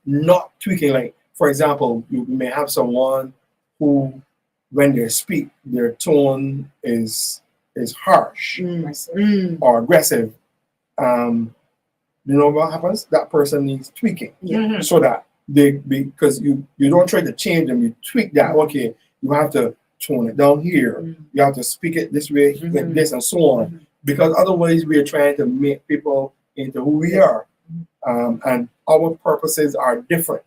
C: not tweaking, like for example, you may have someone who, when they speak, their tone is harsh or aggressive. You know what happens? That person needs tweaking so that because you don't try to change them, you tweak that. Okay, you have to tone it down here. You have to speak it this way, like this, and so on. Because otherwise, we are trying to make people into who we are, and our purposes are different.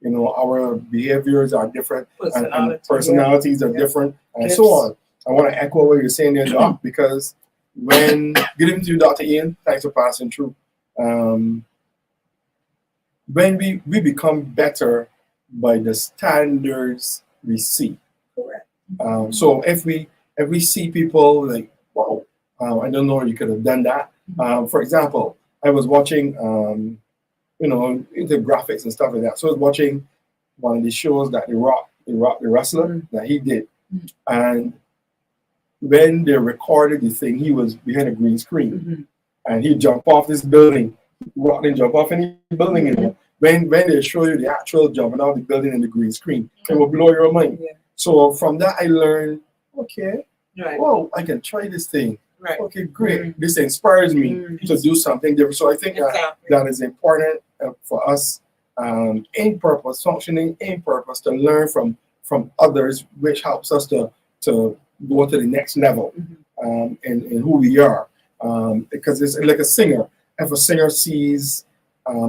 C: Our behaviors are different, and personalities are different, and so on. I want to echo what you're saying there, Doc, because when good evening to you, Dr. Ian. Thanks for passing through. when we become better by the standards we see.
D: Correct.
C: So if we see people like, wow, I don't know, you could have done that. For example, I was watching, into graphics and stuff like that. So I was watching one of the shows that the wrestler that he did, and when they recorded the thing, he was behind a green screen, and he jumped off this building. Rock didn't jump off any building anymore. When they show you the actual jumping off the building in the green screen, it will blow your mind.
D: Yeah.
C: So from that, I learned, okay,
E: Right.
C: whoa, I can try this thing.
E: Right.
C: Okay, great. This inspires me to do something different. So I think
E: Exactly.
C: that is important for us in purpose, functioning in purpose, to learn from others, which helps us to go to the next level in who we are. Because it's like a singer. If a singer sees,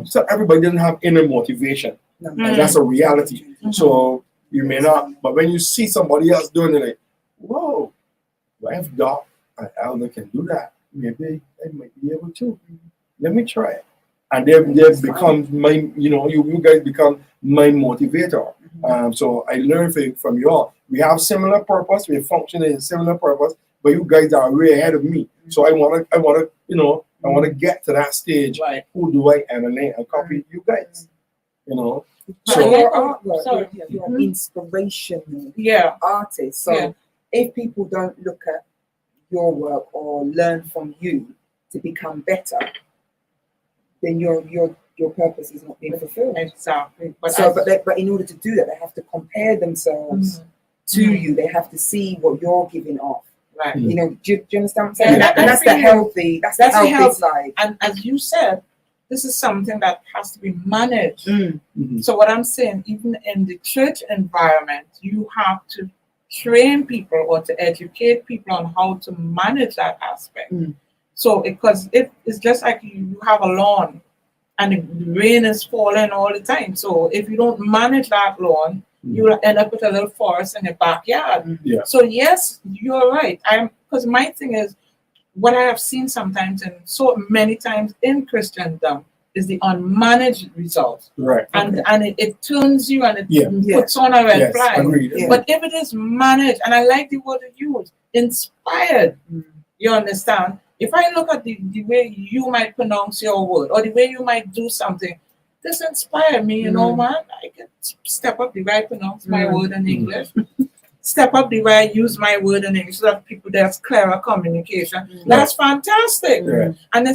C: so everybody doesn't have inner motivation.
D: No.
C: And that's a reality. So you may not, but when you see somebody else doing it, like, whoa, well, if Doc and Elder can do that, maybe I might be able to. Let me try it. And they become my, you guys become my motivator. So I learned from you all. We have similar purpose, we function in similar purpose, but you guys are way ahead of me. So I wanna get to that stage.
E: Right.
C: Who do I emulate and copy you guys?
D: So
C: So
D: your artwork,
E: Sorry.
D: you're inspirational
E: Yeah.
D: artist. So
E: Yeah.
D: if people don't look at your work or learn from you to become better, then your purpose is not being fulfilled.
E: Exactly. But
D: So, but in order to do that, they have to compare themselves to you. They have to see what you're giving off.
E: right.
C: Mm.
D: Do you understand what I'm saying?
E: Yeah,
D: And that's the
E: really-
D: healthy. That's the
E: that's the
D: healthy
E: healthy.
D: side.
E: And as you said, this is something that has to be managed.
C: Mhm.
E: So what I'm saying, even in the church environment, you have to train people or to educate people on how to manage that aspect. So because it's just like you have a lawn and the rain is falling all the time. So if you don't manage that lawn, you'll end up with a little forest in your backyard.
C: Yeah.
E: So yes, you're right. Because my thing is, what I have seen sometimes and so many times in Christendom is the unmanaged results.
C: Right.
E: And it turns you and it
C: Yeah.
E: puts on a red
C: Yes.
E: flag.
C: Agreed.
D: Yeah.
E: But if it is managed, and I like the word you use, inspired, you understand? If I look at the way you might pronounce your word or the way you might do something, this inspired me, man. I can step up the way I pronounce my word in English. Step up the way I use my word in English so that people there's clearer communication. That's fantastic.
C: Right.
E: And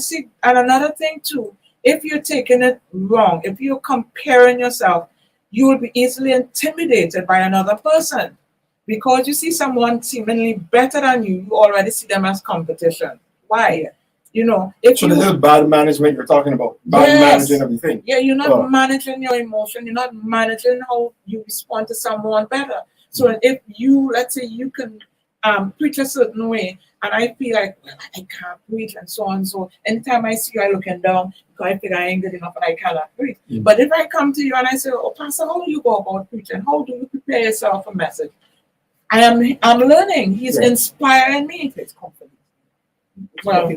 E: another thing too, if you're taking it wrong, if you're comparing yourself, you will be easily intimidated by another person. Because you see someone seemingly better than you, you already see them as competition. Why? If
C: So
E: you
C: this is bad management you're talking about. Bad
E: Yes.
C: managing everything.
E: yeah, you're not
C: Oh.
E: managing your emotion. You're not managing how you respond to someone better. So if you, let's say, you can preach a certain way, and I feel like, well, I can't preach, and so on. So anytime I see you, I looking down because I feel I ain't good enough and I cannot preach. But if I come to you and I say, "Oh, Pastor, how do you go about preaching? How do you prepare yourself for message?" I'm learning. He's
C: Yeah.
E: inspiring me.
D: It's confidence.
E: Well,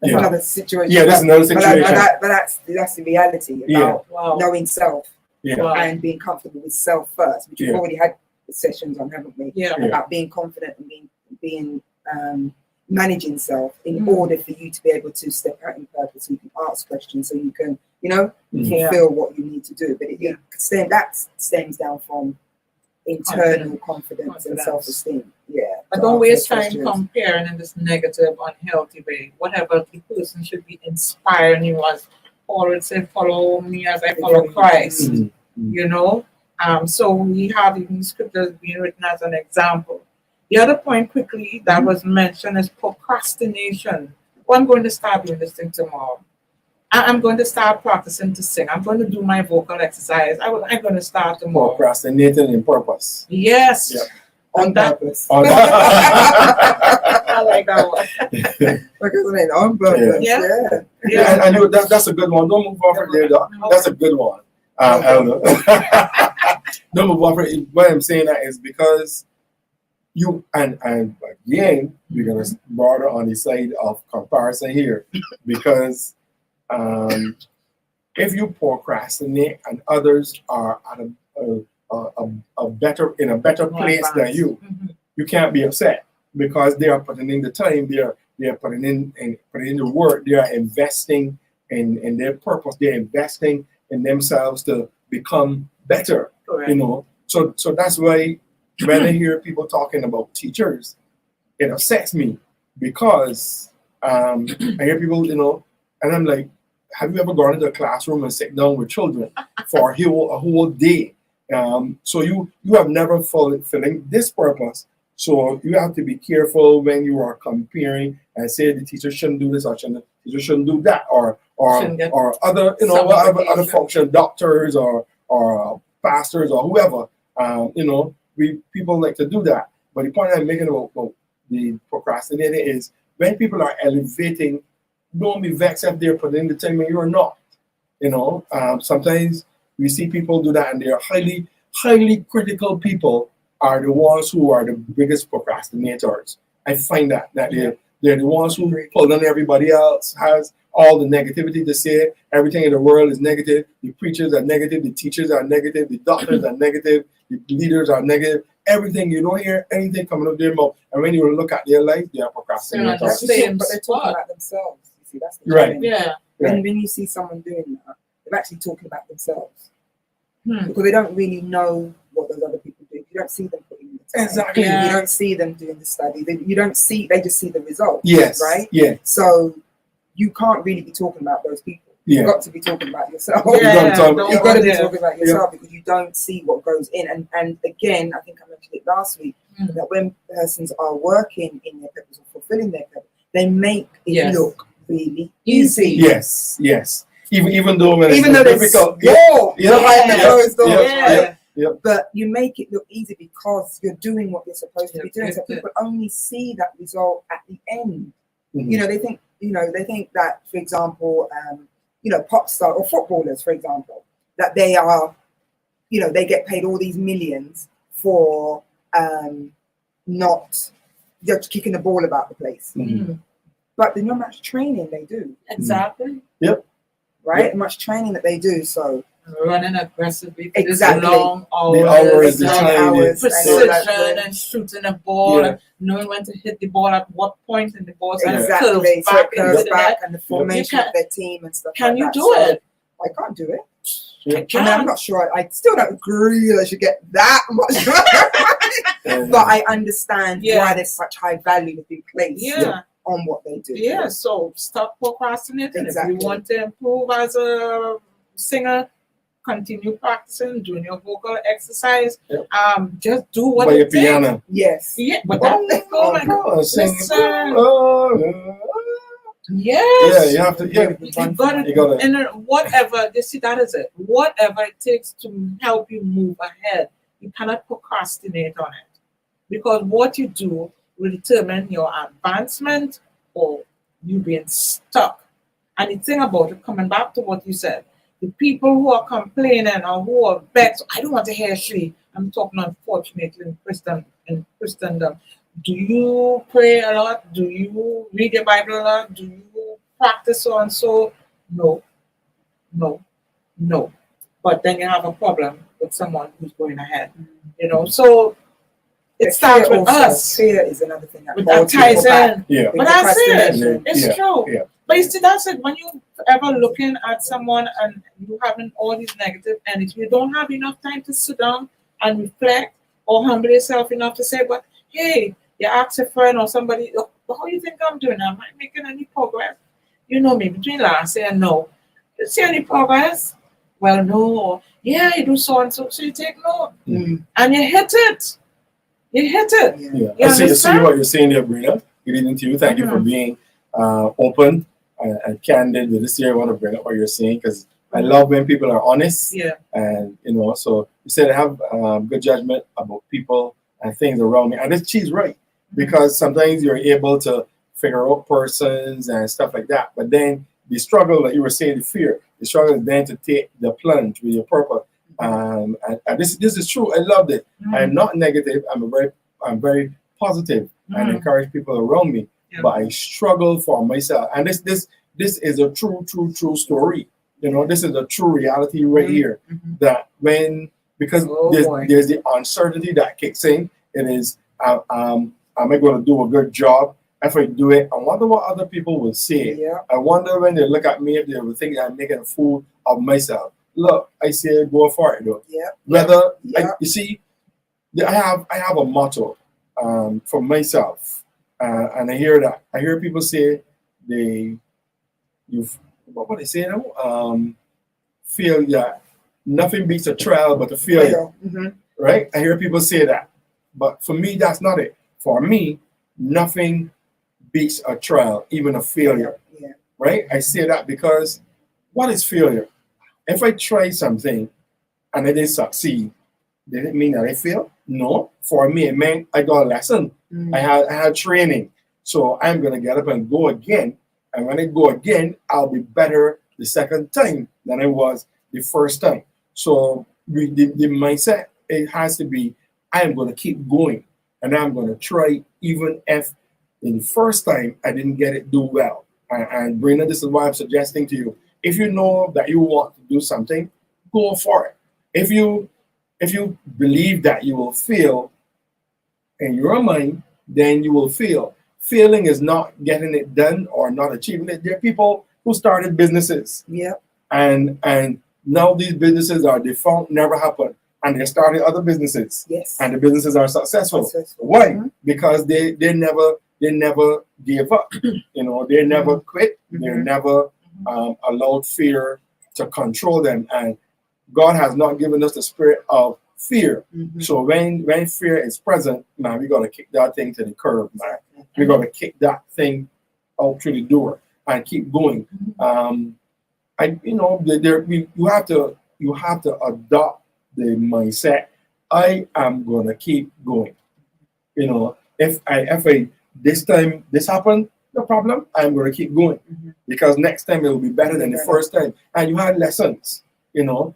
D: That's
C: Yeah.
D: another situation.
C: Yeah, that's another situation.
D: But that's the reality about
E: Wow.
D: knowing self
C: Yeah.
E: Wow.
D: and being comfortable with self first, which we've
C: Yeah.
D: already had sessions on, haven't we?
E: Yeah.
C: Yeah.
D: About being confident and being managing self in
E: Mm.
D: order for you to be able to step out in purpose, so you can ask questions, so you can,
E: Yeah.
D: fulfill what you need to do. But that stems down from internal confidence and
E: Confidence.
D: self-esteem. Yeah.
E: But
D: to
E: don't
D: answer
E: waste
D: those
E: time
D: questions.
E: comparing in this negative, unhealthy way. Whatever the person should be inspiring you, as Paul would say, follow me as I follow Christ.
C: Mhm.
E: So we have even scriptures being written as an example. The other point quickly that was mentioned is procrastination. Well, I'm going to start doing this thing tomorrow. I'm going to start practicing to sing. I'm going to do my vocal exercise. I'm going to start tomorrow.
C: Procrastinating in purpose.
E: Yes.
C: Yeah.
D: On
E: that-
D: purpose.
C: On
E: I like that one.
D: On purpose.
E: Yeah.
D: Yeah.
C: Yeah, and that's a good one. Don't move off it there, Doc. That's a good one. Elder. Don't move off it. Why I'm saying that is because you and again we're gonna border on the side of comparison here because If you procrastinate and others are at a better in a better
E: More
C: place than
E: advanced.
C: you,
E: Mhm.
C: you can't be upset because they are putting in the time, they are putting in and putting in the work, they are investing in their purpose, they're investing in themselves to become better.
E: Correct.
C: You know, so that's why when I hear people talking about teachers, it upsets me because I hear people, you know, and I'm like, have you ever gone into a classroom and sit down with children for a whole day? So you have never fulfilling this purpose. So you have to be careful when you are comparing and say the teacher shouldn't do this or the teacher shouldn't do that or
E: Shouldn't get
C: other, you know,
E: some
C: whatever other
E: obligation.
C: function, doctors or pastors or whoever. You know, people like to do that. But the point I'm making about the procrastinating is when people are elevating, don't be vexed if they're putting in the time and you're not. You know, sometimes we see people do that and they're highly critical people are the ones who are the biggest procrastinators. I find that they're the ones who pull on everybody else, has all the negativity to say. Everything in the world is negative. The preachers are negative. The teachers are negative. The doctors are negative. The leaders are negative. Everything, you don't hear anything coming up their mouth. And when you look at their life, they are procrastinators.
E: Yeah, same
D: But they're talking
E: spot.
D: about themselves. You see, that's the
C: Right.
D: challenge.
E: Yeah.
D: When you see someone doing that, they're actually talking about themselves
E: Hmm.
D: because they don't really know what those other people do. You don't see them putting in the time.
C: Exactly.
E: Yeah.
D: You don't see them doing the study. You don't see. They just see the results.
C: Yes.
D: Right.
C: Yeah.
D: So you can't really be talking about those people.
C: Yeah.
D: You've got to be talking about yourself.
E: Yeah,
C: don't-
E: don't
D: You've got to
E: go
D: be
E: there.
D: talking about yourself because you don't see what goes in. And again, I think I mentioned it last week
E: Mm.
D: that when persons are working in their purpose or fulfilling their purpose, they make it
E: Yes.
D: look really
E: Easy.
D: easy.
C: Yes. Even though when
D: Even
C: it's
D: though there's
C: difficult.
D: war
C: Yeah.
D: behind the
E: Yeah.
D: closed doors,
C: Yeah.
D: right?
C: Yeah.
D: But you make it look easy because you're doing what you're supposed to be
E: Yeah,
D: doing. So
E: yeah.
D: people only see that result at the end.
C: Mhm.
D: You know, they think that, for example, pop star or footballers, for example, that they are, they get paid all these millions for not just kicking the ball about the place.
E: Mm.
D: But the not much training they do,
E: Exactly.
D: right?
C: Yep.
D: Much training that they do. So
E: Running aggressively. for this
D: Exactly.
E: Long hours.
C: The hours, the
D: long
C: time,
D: hours, and all that.
E: Precision and shooting a ball
C: Yeah.
E: and knowing when to hit the ball at what point in the ball so it
D: exactly.
E: curves
D: So it
E: back into
D: curves
E: the
D: back
E: net.
D: and the formation
E: You
D: of their team and stuff
E: Can
D: like
E: you
D: that.
E: do
D: So
E: it?
D: I can't do it.
C: Yeah.
E: I
D: I mean, I'm
E: can.
D: not sure. I still don't agree that I should get that much.
C: Yeah.
D: But I understand
E: Yeah.
D: why there's such high value to be placed
E: Yeah.
D: on what they do.
E: Yeah. So stop procrastinating.
D: Exactly.
E: If you want to improve as a singer, continue practicing, doing your vocal exercise.
C: Yep.
E: Just do what
C: Play a
E: it takes.
C: piano.
D: Yes.
E: Yeah, but that oh my God.
C: Sing.
E: Listen.
C: Yeah,
E: Yes.
C: you have to. Yeah,
E: You got
C: you gotta.
E: and whatever you see, that is it. Whatever it takes to help you move ahead, you cannot procrastinate on it because what you do will determine your advancement or you being stuck. And the thing about it, coming back to what you said, the people who are complaining or who are vexed, I don't want to hear she. I'm talking unfortunately in Christendom. Do you pray a lot? Do you read your Bible a lot? Do you practice so and so? No. But then you have a problem with someone who's going ahead. So it
D: But
E: starts
D: fear
E: with
D: also-
E: us.
D: Fear is another thing that
E: With that
D: holds people
E: ties
D: back.
E: in.
C: Yeah.
D: With
E: But that's it.
D: procrastination.
E: It's
C: Yeah,
E: true.
C: yeah.
E: But you see, that's it. When you ever looking at someone and you having all these negative energy, you don't have enough time to sit down and reflect or humble yourself enough to say, but hey, you ask a friend or somebody, "Oh, how do you think I'm doing? Am I making any progress? You know me, between last year and no. You see any progress? Well, no. Or, yeah, you do so and so. So you take note.
D: Mm.
E: And you hit it. You hit it.
D: Yeah.
C: Yeah,
E: You
C: I see
E: understand?
C: what you're saying there, Brina. Good evening to you. Thank you for being open and candid with this year. I want to bring up what you're saying because I love when people are honest.
E: Yeah.
C: And, so you said I have good judgment about people and things around me. And she's right because sometimes you're able to figure out persons and stuff like that. But then the struggle that you were saying, the fear, the struggle is then to take the plunge with your purpose. And this is true. I loved it. I'm not negative. I'm very positive and encourage people around me.
E: Yeah.
C: But I struggle for myself. And this is a true story. You know, this is a true reality right here. That because
E: Oh, boy.
C: there's the uncertainty that kicks in. It is, am I going to do a good job? If I do it, I wonder what other people will say.
D: Yeah.
C: I wonder when they look at me if they will think I'm making a fool of myself. Look, I say go for it though.
D: Yeah.
C: Whether
D: Yeah.
C: you see, I have a motto for myself, and I hear that. I hear people say what they say now? Failure. Nothing beats a trial but a failure. Right? I hear people say that. But for me, that's not it. For me, nothing beats a trial, even a failure.
D: Yeah.
C: Right? I say that because what is failure? If I try something and I didn't succeed, did it mean that I failed? No. For me, it meant I got a lesson. I had training. So I'm gonna get up and go again. And when I go again, I'll be better the second time than I was the first time. So the mindset, it has to be, I'm going to keep going and I'm going to try even if in the first time I didn't get it do well. And Brenda, this is why I'm suggesting to you, if you know that you want to do something, go for it. If you believe that you will fail in your mind, then you will fail. Failing is not getting it done or not achieving it. There are people who started businesses.
D: Yeah.
C: And now these businesses are defunct, never happened. And they're starting other businesses.
D: Yes.
C: And the businesses are successful. Why? Because they never gave up. You know, they never quit. They never allowed fear to control them. And God has not given us the spirit of fear. So when fear is present, man, we gotta kick that thing to the curb, man. We gotta kick that thing out through the door and keep going. You have to adopt the mindset. I am gonna keep going. You know, if I this time this happened, no problem. I'm gonna keep going because next time it will be better than the first time. And you had lessons. You know,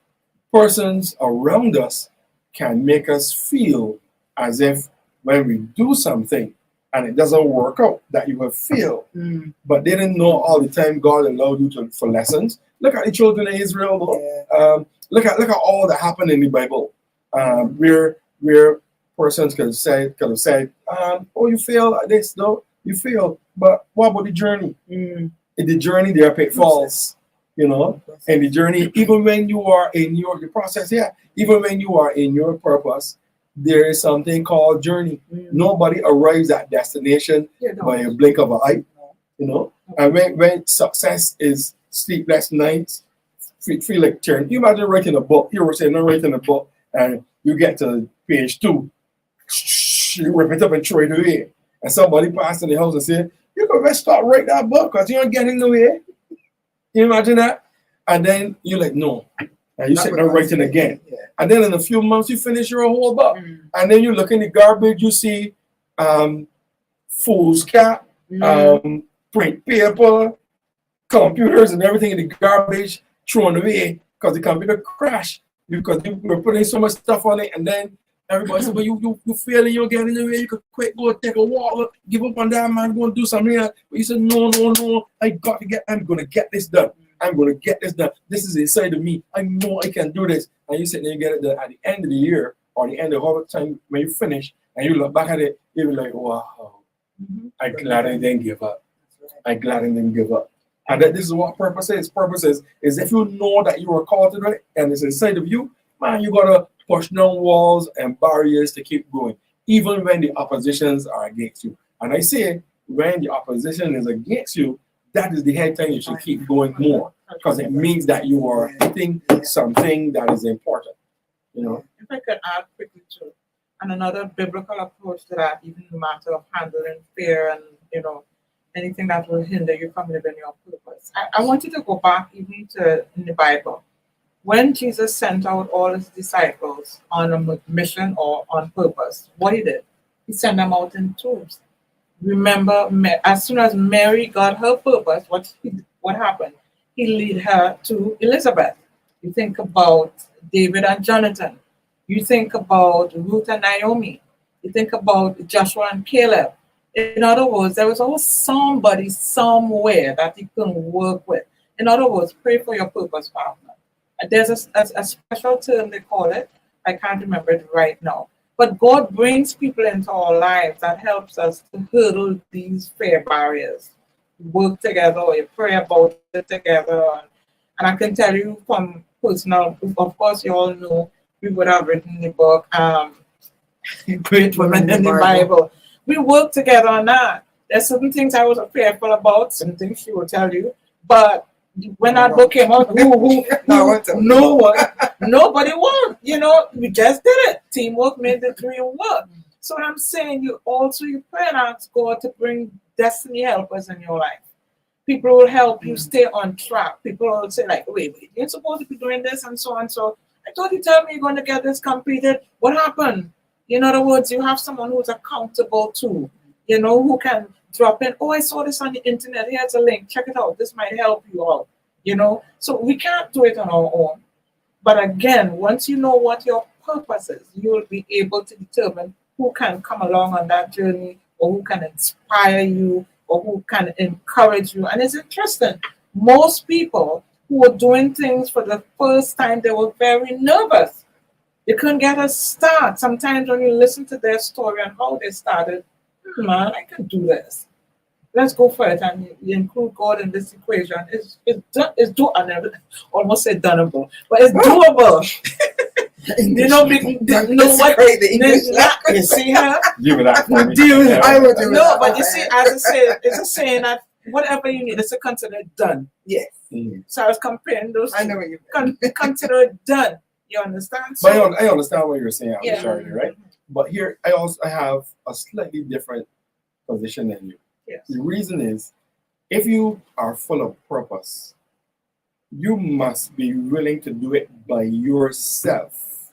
C: persons around us can make us feel as if when we do something and it doesn't work out, that you have failed. But they didn't know all the time God allowed you for lessons. Look at the children of Israel, though. Look at all that happened in the Bible. Where persons could have said, oh, you failed at this, no, you failed. But what about the journey? In the journey, there are pitfalls. You know, in the journey, even when you are in your process, even when you are in your purpose, there is something called journey. Nobody arrives at destination by a blink of an eye. You know, and when success is sleepless nights, feel like turn. You imagine writing a book. You were saying, I'm writing a book, and you get to page 2, you rip it up and throw it away, and somebody passed in the house and say, you could best start writing that book because you're not getting nowhere. You imagine that? And then you're like, no. And you sit there writing again. And then in a few months, you finish your whole book. And then you look in the garbage, you see fool's cap, print paper, computers, and everything in the garbage thrown away because the computer crashed because you were putting so much stuff on it. And then everybody said, well, you failing, you're getting away, you could quit, go take a walk, give up on that, man, go and do something else. But you said, no, I'm going to get this done. I'm going to get this done. This is inside of me. I know I can do this. And you sit there and get it done at the end of the year or the end of all the time when you finish and you look back at it, you'll be like, wow, I'm glad I didn't give up. I'm glad I didn't give up. And that this is what purpose is. Purpose is if you know that you are called to it and it's inside of you, man, you got to push down walls and barriers to keep going, even when the oppositions are against you. And I say, when the opposition is against you, that is the head time you should keep going more, because it means that you are hitting something that is important. You know.
E: If I could add quickly too, and another biblical approach to that, even the matter of handling fear and anything that will hinder you from living your purpose. I want you to go back even to in the Bible. When Jesus sent out all his disciples on a mission or on purpose, what he did, he sent them out in twos. Remember, as soon as Mary got her purpose, what happened? He led her to Elizabeth. You think about David and Jonathan. You think about Ruth and Naomi. You think about Joshua and Caleb. In other words, there was always somebody somewhere that he could work with. In other words, pray for your purpose partner. There's a special term they call it. I can't remember it right now. But God brings people into our lives that helps us to hurdle these fear barriers. Work together, or you pray about it together. And I can tell you from personal, of course, you all know we would have written the book, Great Women in the Bible. We work together on that. There's certain things I was fearful about, some things she will tell you, but when that book came out, no one, nobody won. You know, we just did it. Teamwork made the dream work. So what I'm saying, you pray and ask God to bring destiny helpers in your life. People will help you stay on track. People will say like, wait, you're supposed to be doing this and so on. So I thought you tell me you're going to get this completed. What happened? In other words, you have someone who's accountable too, you know, who can drop in, oh, I saw this on the internet. Here's a link. Check it out. This might help you out, you know. So we can't do it on our own. But again, once you know what your purpose is, you will be able to determine who can come along on that journey, or who can inspire you, or who can encourage you. And it's interesting. Most people who were doing things for the first time, they were very nervous. They couldn't get a start. Sometimes when you listen to their story and how they started, man, I can do this. Let's go for it. And you include God in this equation. It's doable. Almost said doable, but it's doable. You know, what?
D: Great, the English
E: You see her?
C: Give it that for me.
D: I would do
E: No,
D: it.
E: but you see, as I said, it's a saying that whatever you need, it's a considered done.
D: Yes,
E: So I was comparing those
D: I
E: two.
D: know what you mean.
E: Considered done. You understand?
C: But I understand what you're saying,
E: Yeah.
C: Charlie, right? But here I have a slightly different position than you.
E: Yes.
C: The reason is, if you are full of purpose, you must be willing to do it by yourself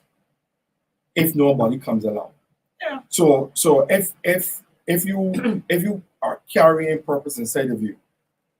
C: if nobody comes along.
E: Yeah.
C: So if you are carrying purpose inside of you,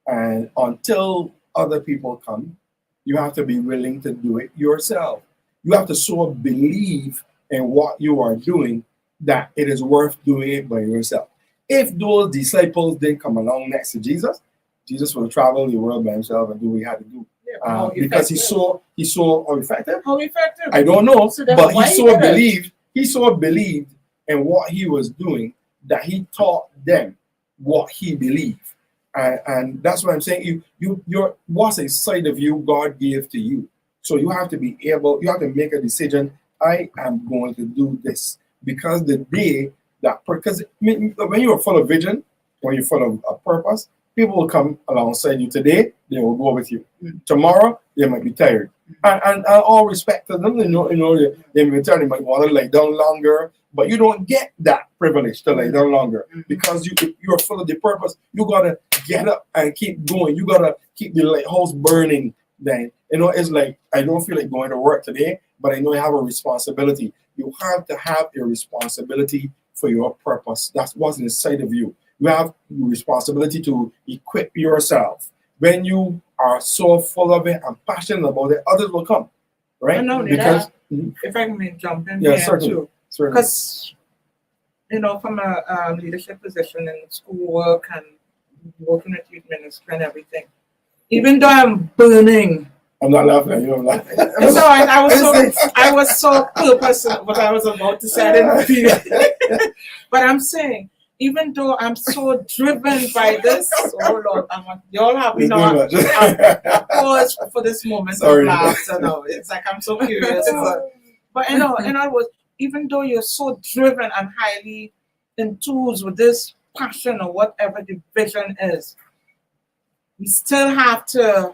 C: and until other people come, you have to be willing to do it yourself. You have to so believe in what you are doing that it is worth doing it by yourself. If those disciples didn't come along next to Jesus, Jesus would travel the world by himself and do what he had to do.
E: How
C: Because he
E: effective?
C: saw how effective.
E: How effective?
C: I don't know,
E: So then
C: but
E: why
C: he
E: he did it?
C: believed in what he was doing, that he taught them what he believed. And that's what I'm saying. You're what's inside of you, God gave to you. So you have to make a decision. I am going to do this, because the day because when you're full of vision, when you're full of a purpose, people will come alongside you. Today, they will go with you. Tomorrow, they might be tired. And all respect to them, they might want to lay down longer, but you don't get that privilege to lay down longer, because you're full of the purpose. You gotta get up and keep going. You gotta keep the lighthouse burning. Then it's like, I don't feel like going to work today, but I know I have a responsibility. You have to have a responsibility for your purpose. That's what's inside of you. You have the responsibility to equip yourself. When you are so full of it and passionate about it, others will come, right?
E: I know
C: Because
E: that. If I may jump in
C: yeah,
E: here
C: certainly,
E: too.
C: certainly.
E: Because, from a leadership position in schoolwork and working with youth ministry and everything, even though I'm burning,
C: I'm not laughing at you. I'm laughing.
E: it's all right. I was so purposeful what I was about to say. I didn't feel it. But I'm saying, even though I'm so driven by this, oh Lord, y'all have
C: It's
E: not
C: too much.
E: pause for this moment
C: Sorry.
E: of laughter. No, it's like I'm so curious. But in other words, even though you're so driven and highly enthused with this passion or whatever the vision is, you still have to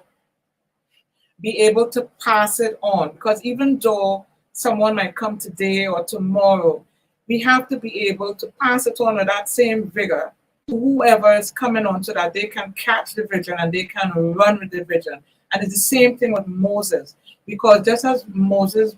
E: be able to pass it on, because even though someone might come today or tomorrow, we have to be able to pass it on with that same vigor to whoever is coming on, so that they can catch the vision and they can run with the vision. And it's the same thing with Moses, because just as Moses'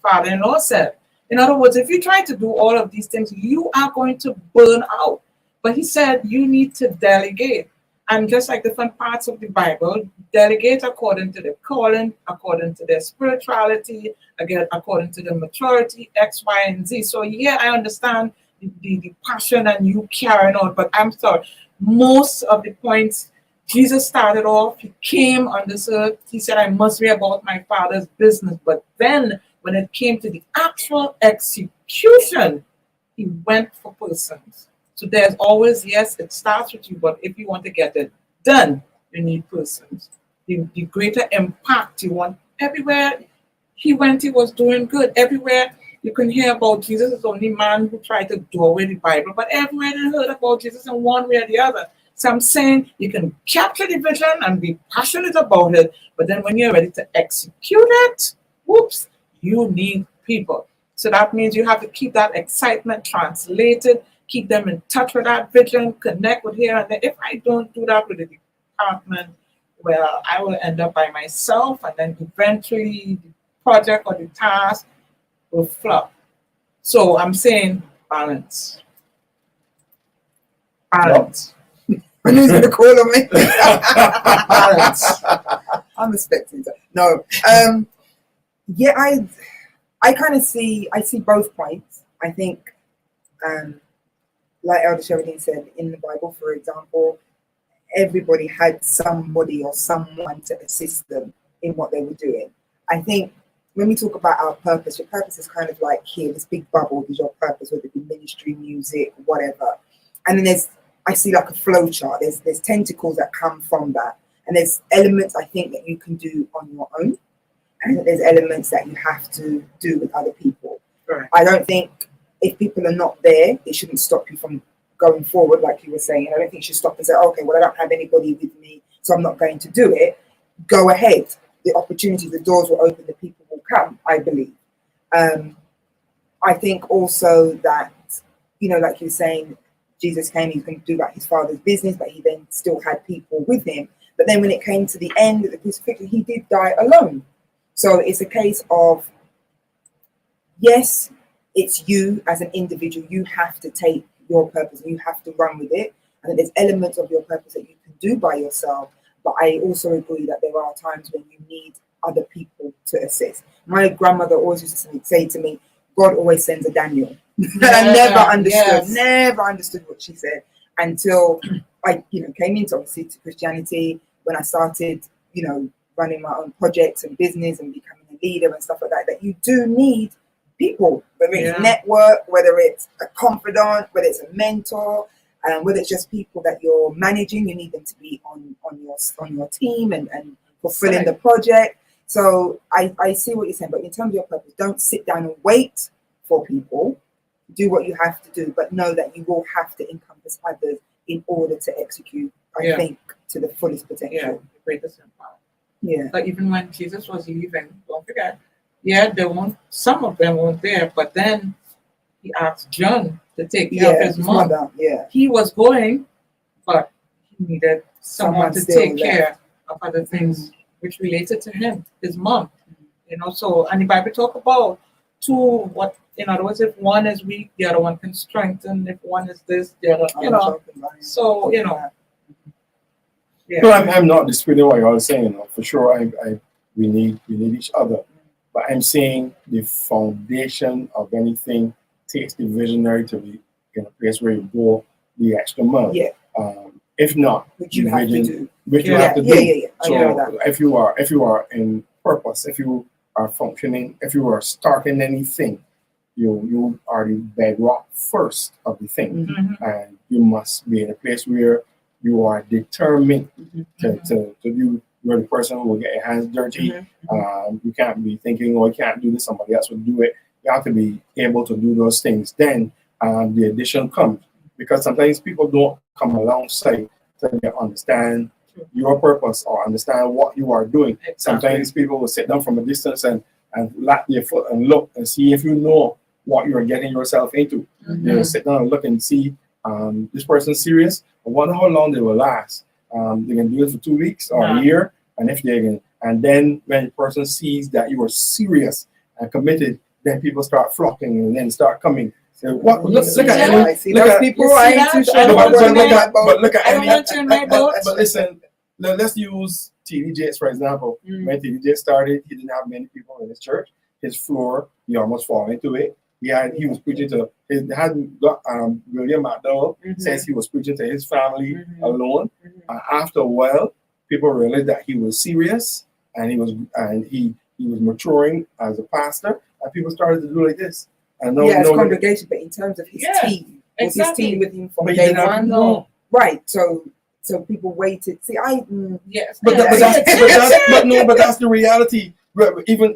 E: father-in-law said, in other words, if you try to do all of these things, you are going to burn out. But he said you need to delegate. And just like different parts of the Bible, delegate according to their calling, according to their spirituality, again, according to their maturity, X, Y, and Z. So yeah, I understand the passion and you carrying on, but I'm sorry, most of the points Jesus started off, he came on this earth, he said, I must be about my Father's business. But then when it came to the actual execution, he went for persons. So there's always, yes, it starts with you, but if you want to get it done, you need persons. The greater impact you want everywhere he went, he was doing good. Everywhere you can hear about Jesus is the only man who tried to do away the Bible, but everywhere they heard about Jesus in one way or the other. So I'm saying you can capture the vision and be passionate about it, but then when you're ready to execute it, whoops, you need people. So that means you have to keep that excitement translated, keep them in touch with that vision, connect with here and there. If I don't do that with the department, well, I will end up by myself, and then eventually the project or the task will flop. So I'm saying balance. Balance.
D: When who's going to call on me? Balance. I'm a spectator. No. Yeah, I kind of see both points. I think, like Elder Sheridan said, in the Bible, for example, everybody had somebody or someone to assist them in what they were doing. I think when we talk about our purpose, your purpose is kind of like here, this big bubble is your purpose, whether it be ministry, music, whatever. And then I see like a flow chart. There's tentacles that come from that. And there's elements I think that you can do on your own. And there's elements that you have to do with other people.
E: Right.
D: I don't think if people are not there, it shouldn't stop you from going forward, like you were saying. I don't think you should stop and say, okay, well, I don't have anybody with me, so I'm not going to do it. Go ahead. The opportunity, the doors will open, the people will come, I believe. I think also that, like you were saying, Jesus came, he was going to do about his Father's business, but he then still had people with him. But then when it came to the end of the crucifixion, he did die alone. So it's a case of, yes, it's you as an individual. You have to take your purpose and you have to run with it. And there's elements of your purpose that you can do by yourself. But I also agree that there are times when you need other people to assist. My grandmother always used to say to me, God always sends a Daniel. I never understood what she said until I, came into obviously to Christianity, when I started, running my own projects and business and becoming a leader and stuff like that, that you do need people, whether it's network, whether it's a confidant, whether it's a mentor, whether it's just people that you're managing, you need them to be on your team and fulfilling the project. So I see what you're saying, but in terms of your purpose, don't sit down and wait for people. Do what you have to do, but know that you will have to encompass others in order to execute, I think, to the fullest potential.
E: Yeah, the greatest impact.
D: Yeah.
E: But even when Jesus was leaving, don't forget, some of them weren't there, but then he asked John to take care of his mom.
D: mother. Yeah.
E: He was going, but he needed someone to
D: still
E: take care of other things which related to him, his mom. So, and the Bible talk about two, in other words, if one is weak, the other one can strengthen. If one is this, the other, So,
C: No, I'm not disputing what you're all saying. For sure, we need each other. But I'm saying the foundation of anything takes the visionary to be in a place where you go the extra mile.
D: Yeah.
C: If not,
D: Which you have to do.
C: Which you have to do.
D: Yeah. I know
C: So
D: that.
C: if you are in purpose, if you are functioning, if you are starting anything, you are the bedrock first of the thing, and you must be in a place where you are determined to do. You're the person who will get your hands dirty. You can't be thinking, "Oh, I can't do this. Somebody else will do it." You have to be able to do those things. Then the addition comes, because sometimes people don't come alongside to understand your purpose or understand what you are doing.
E: Exactly.
C: Sometimes people will sit down from a distance and lap your foot and look and see if you know what you're getting yourself into. They'll sit down and look and see, this person's serious. I wonder how long they will last. They can do it for 2 weeks or a year, and if they can, and then when the person sees that you are serious and committed, then people start flocking and then start coming. So what? Look at
D: I see
C: look
D: those
C: at
D: people.
E: You see
D: I ain't
E: that?
D: too
E: I
D: sure
E: don't
D: about
E: want to
D: what
E: know.
C: but look at
E: I don't want to in my boat.
C: but listen, let's use TD Jakes for example. When TD Jakes started, he didn't have many people in his church. His floor, he almost fall into it. He was preaching to his hadn't got William McDowell says he was preaching to his family alone. After a while, people realized that he was serious and he was maturing as a pastor, and people started to do like this. And no,
D: yeah, as
C: no,
D: congregation, but in terms of his
E: Yeah,
D: team, was his
E: exactly.
D: team with him from
C: But he
D: day
C: didn't have-
D: one?
E: No.
D: Right. So people waited. See,
E: Yes.
C: but,
E: Yeah.
C: but that's the reality. Even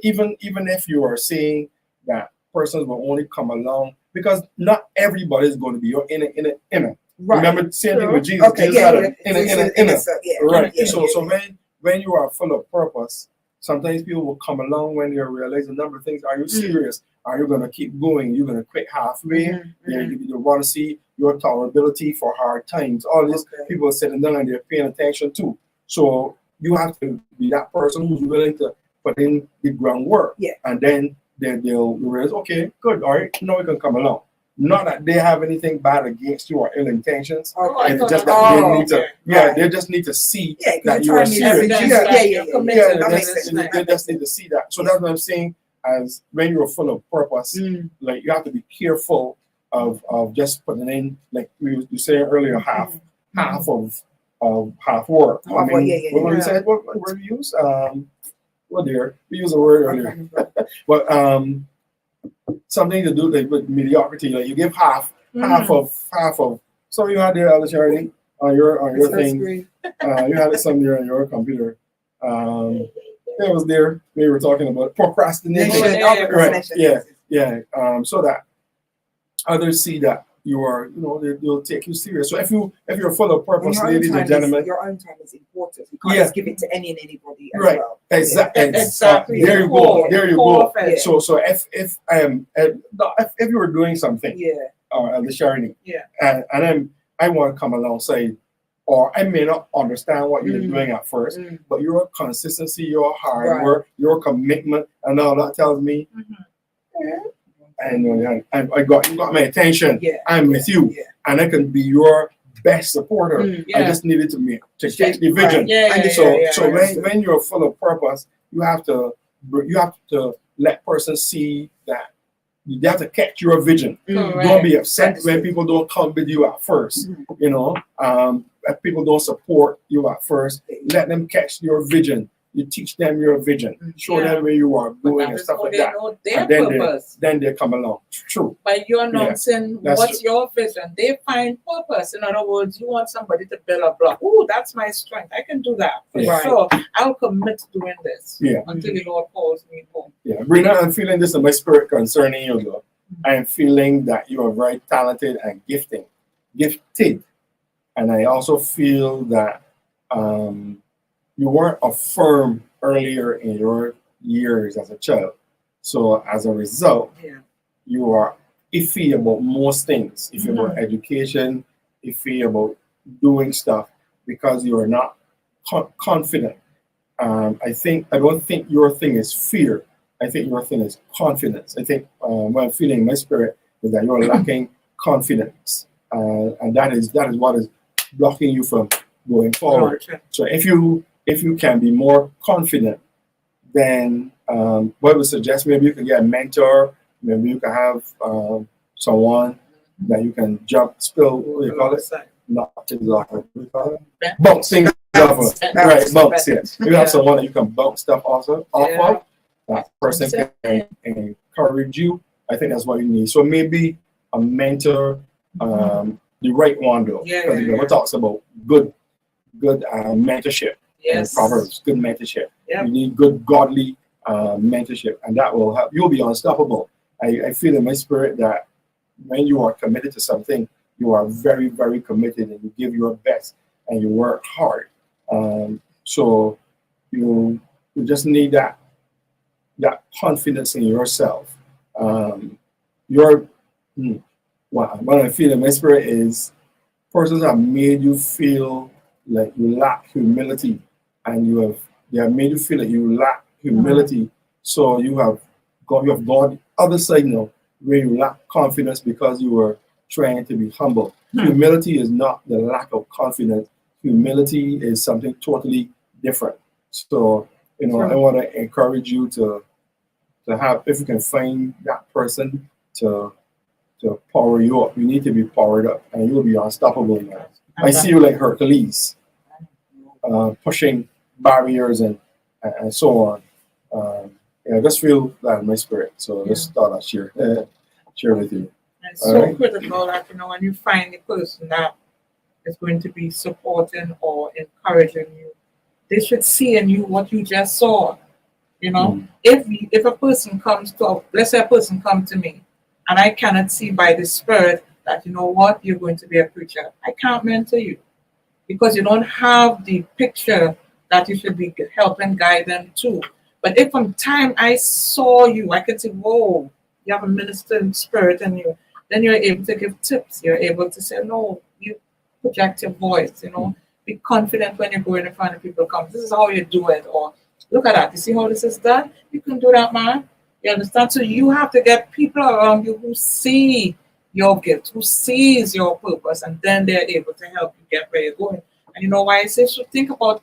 C: if you are saying that persons will only come along, because not everybody is going to be your inner.
D: right.
C: Remember, same thing with Jesus.
D: Okay.
C: Jesus
D: Yeah.
C: had
D: Yeah.
C: an inner.
D: Yeah.
C: Right.
D: Yeah,
C: So
D: yeah,
C: so when you are full of purpose, sometimes people will come along when you realize a number of things. Are you serious? Are you going to keep going? You're going to quit halfway? You want to see your tolerability for hard times. All this
D: Okay.
C: people are sitting down and they're paying attention to. So you have to be that person who's willing to put in the groundwork.
D: Yeah.
C: And then they'll realize, okay, good, all right, now we can come along. Not that they have anything bad against you or ill intentions.
D: Okay.
C: It's just that they need to,
D: Right.
C: they just need to see
D: Yeah, 'cause
C: that
D: you're
C: you are
D: trying to
C: serious.
D: evidence
C: Yeah,
D: that you're
C: yeah,
D: committed. That
C: they
D: makes sense.
C: just need to see that. So that's what I'm saying. As when you're full of purpose, like you have to be careful of just putting in, like you said earlier, half of half work.
D: Half work, yeah.
C: What you said? What word you use? Well, dear, we used a word earlier, but something to do like with mediocrity. Like you give half of. So you had there, Charity, on your thing. You had something there on your computer. It was there. We were talking about procrastination. Right. Yeah. So that others see that you are, they'll take you serious. So if you're full of purpose, ladies and gentlemen,
D: your own time is important. You can't
C: Yeah.
D: just give it to any and anybody as
C: right?
D: well.
C: Exactly. There you go. There you go.
E: Perfect.
C: So if you were doing something,
D: Yeah.
C: the sharing,
E: Yeah.
C: and I want to come alongside, or I may not understand what you're doing at first, but your consistency, your hard work, your commitment, and all that tells me, I got my attention.
D: Yeah.
C: I'm with you, and I can be your best supporter. I just needed to catch the vision. So when you're full of purpose, you have to let persons see that you have to catch your vision. Don't be upset when people don't come with you at first. If people don't support you at first, let them catch your vision. You teach them your vision, show them where you are going and stuff like that. And then they come along. True.
E: By you announcing
C: That's
E: what's
C: true.
E: your vision, they find purpose. In other words, you want somebody to build a block. Oh, that's my strength. I can do that.
C: Yeah.
E: So I'll commit to doing this
C: Yeah.
E: until the Lord calls me home.
C: Yeah, Brina, I'm feeling this in my spirit concerning you, though. I am feeling that you are very talented and gifted. And I also feel that you weren't affirmed earlier in your years as a child. So as a result, you are iffy about most things. Iffy about education, iffy about doing stuff because you are not confident. I don't think your thing is fear. I think your thing is confidence. I think what I'm feeling in my spirit is that you're lacking confidence, and that is what is blocking you from going forward. So if you can be more confident, then what I would suggest, maybe you can get a mentor. Maybe you can have someone that you can what do you call it? Not things off. What do you call it? Bounce things off of. Right, bounce. Yeah. You have someone that you can bounce stuff off of. That person can encourage you. I think that's what you need. So maybe a mentor, the right one though. Because the Bible talks about good mentorship.
E: Yes.
C: Proverbs, good mentorship.
E: Yep.
C: You need good godly mentorship, and that will help. You'll be unstoppable. I feel in my spirit that when you are committed to something, you are very, very committed, and you give your best, and you work hard. So you just need that confidence in yourself. What I feel in my spirit is persons have made you feel like you lack humility, and they have made you feel like you lack humility. So you have gone the other side now, where you lack confidence because you were trying to be humble. Humility is not the lack of confidence. Humility is something totally different. So I want to encourage you to have, if you can find that person to power you up. You need to be powered up, and you'll be unstoppable, man. I see you like Hercules, pushing barriers and so on. Yeah, I just feel that in my spirit. So just thought I'd share with you.
E: It's
C: All
E: so
C: right.
E: critical that, when you find a person that is going to be supporting or encouraging you, they should see in you what you just saw. If a person comes to, let's say a person come to me, and I cannot see by the Spirit that, you're going to be a preacher, I can't mentor you because you don't have the picture that you should be helping guide them to. But if from time I saw you, I could say, whoa, you have a ministering spirit in you, then you're able to give tips. You're able to say, no, you project your voice, be confident when you're going in front of people. Come, this is how you do it. Or look at that. You see how this is done? You can do that, man. You understand? So you have to get people around you who see your gift, who sees your purpose, and then they're able to help you get where you're going. And you know why I say so? Think about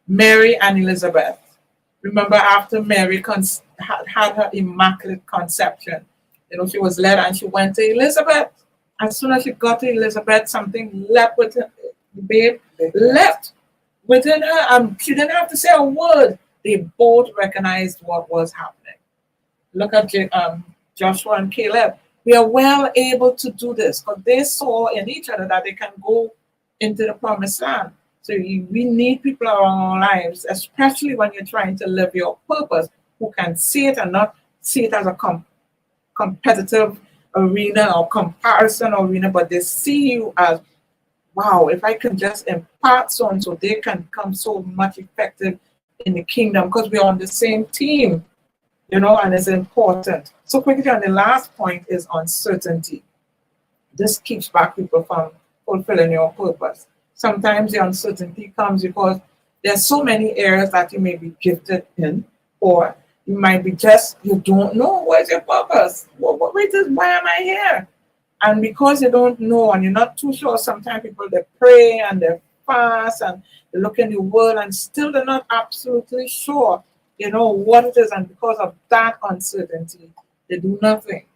E: Mary and Elizabeth. Remember, after Mary had her immaculate conception, she was led and she went to Elizabeth. As soon as she got to Elizabeth, something left with her, the babe left within her, and she didn't have to say a word. They both recognized what was happening. Look at Joshua and Caleb. We are well able to do this because they saw in each other that they can go into the promised land. So we need people around our lives, especially when you're trying to live your purpose, who can see it and not see it as a competitive arena or comparison arena, but they see you as, wow, if I can just impart so and so, they can become so much effective in the kingdom because we're on the same team, and it's important. So quickly, on the last point is uncertainty. This keeps back people from fulfilling your purpose. Sometimes the uncertainty comes because there's so many areas that you may be gifted in, or you might be you don't know what's your purpose. Why am I here? And because you don't know and you're not too sure, sometimes people, they pray and they fast and they look in the word and still they're not absolutely sure, what it is. And because of that uncertainty, they do nothing,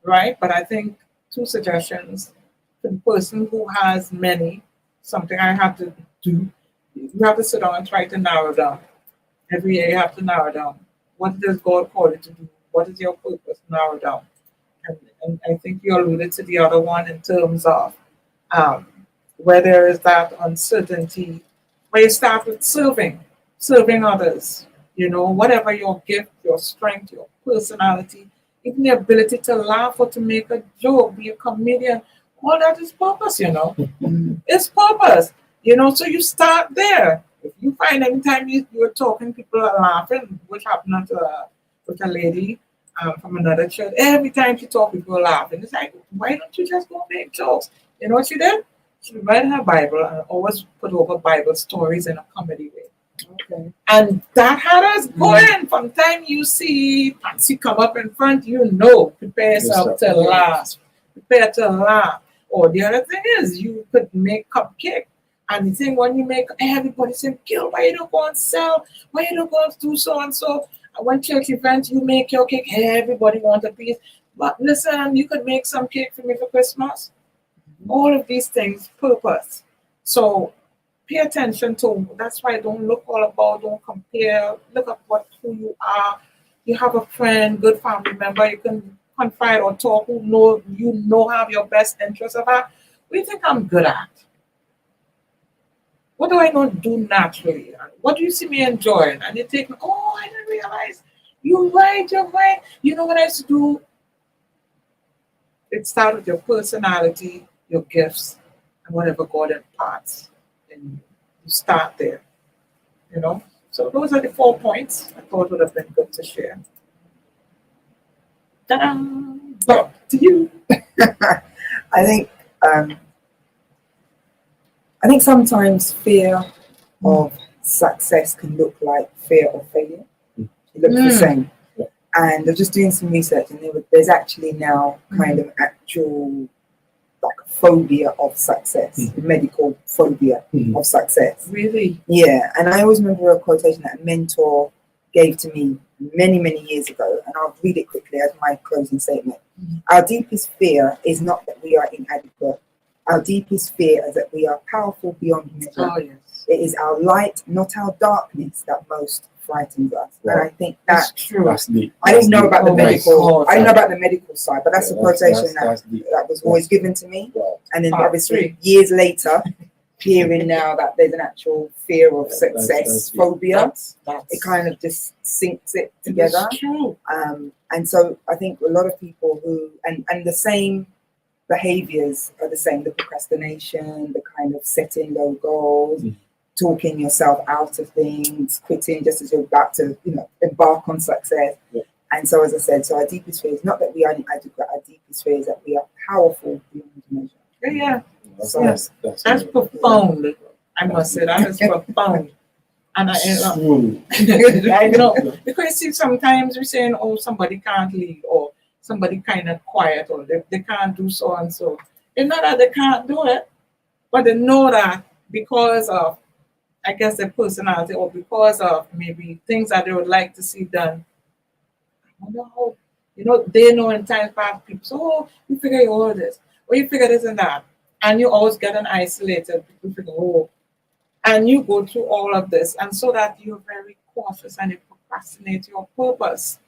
E: right? But I think 2 suggestions to the person who has many, something I have to do. You have to sit down and try to narrow down. Every year you have to narrow down. What does God call you to do? What is your purpose? Narrow down. And I think you alluded to the other one in terms of where there is that uncertainty, where you start with serving others. Whatever your gift, your strength, your personality, even the ability to laugh or to make a joke, be a comedian, all that is purpose, It's purpose, so you start there. If you find anytime you're talking, people are laughing, which happened with a lady from another church. Every time she talked, people were laughing. It's like, why don't you just go make jokes? You know what she did? She read her Bible and always put over Bible stories in a comedy way.
D: Okay.
E: And that had us going. From the time you see Patsy come up in front, prepare yourself to laugh. Prepare to laugh. Or the other thing is, you could make cupcake. And the thing when you make, everybody say, Gil, why you don't go and sell? Why you don't go and do so and so? And when church events, you make your cake, everybody wants a piece. But listen, you could make some cake for me for Christmas. All of these things, purpose. So pay attention to, that's why don't look all about, don't compare, look at who you are. You have a friend, good family member, you can confide or talk, who have your best interest of her. What do you think I'm good at? What do I not do naturally? What do you see me enjoying? And you take me, oh, I didn't realize. You're right. You know what I used to do? It starts with your personality, your gifts, and whatever God imparts. And you start there. So those are the 4 points I thought would have been good to share. Ta-da! Back to you.
D: I think sometimes fear of success can look like fear of failure. It looks the same. And I'm just doing some research, and there's actually now kind of actual like phobia of success, medical phobia of success.
E: Really?
D: Yeah. And I always remember a quotation that a mentor gave to me many, many years ago, and I'll read it quickly as my closing statement. Our deepest fear is not that we are inadequate. Our deepest fear is that we are powerful beyond measure.
E: Oh, yes.
D: It is our light, not our darkness, that most frightens us.
C: Wow.
D: And I think
E: That's
D: that
E: true.
C: That's deep.
D: I didn't know about the
E: Oh my
D: medical.
E: God.
D: I didn't know about the medical side, but that's
C: Yeah,
D: a quotation
C: that's deep.
D: that was always given to me.
C: Wow.
D: And then
E: Part
D: obviously
E: three.
D: years later, hearing now that there's an actual fear of
C: That's
D: success
C: deep.
D: phobia,
E: That's
D: it kind of just sinks it together.
E: It's true.
D: And so I think a lot of people who and the same behaviors are the same, the procrastination, the kind of setting low goals, talking yourself out of things, quitting just as you're about to, embark on success.
C: Yeah.
D: And so, as I said, so our deepest fear is not that we are inadequate, our deepest fear is that we are powerful beyond measure.
E: Yeah.
C: That's
E: Profound. I must say that is profound. And
C: true.
E: I know, because see, sometimes we're saying, oh, somebody can't lead, or somebody kind of quiet, or they can't do so and so. It's not that they can't do it, but they know that because of, I guess, their personality, or because of maybe things that they would like to see done. I wonder how, they know in times past people, so, oh, you figure all this, or you figure this and that. And you always get an isolated, people figure, oh, and you go through all of this, and so that you're very cautious and you procrastinate your purpose,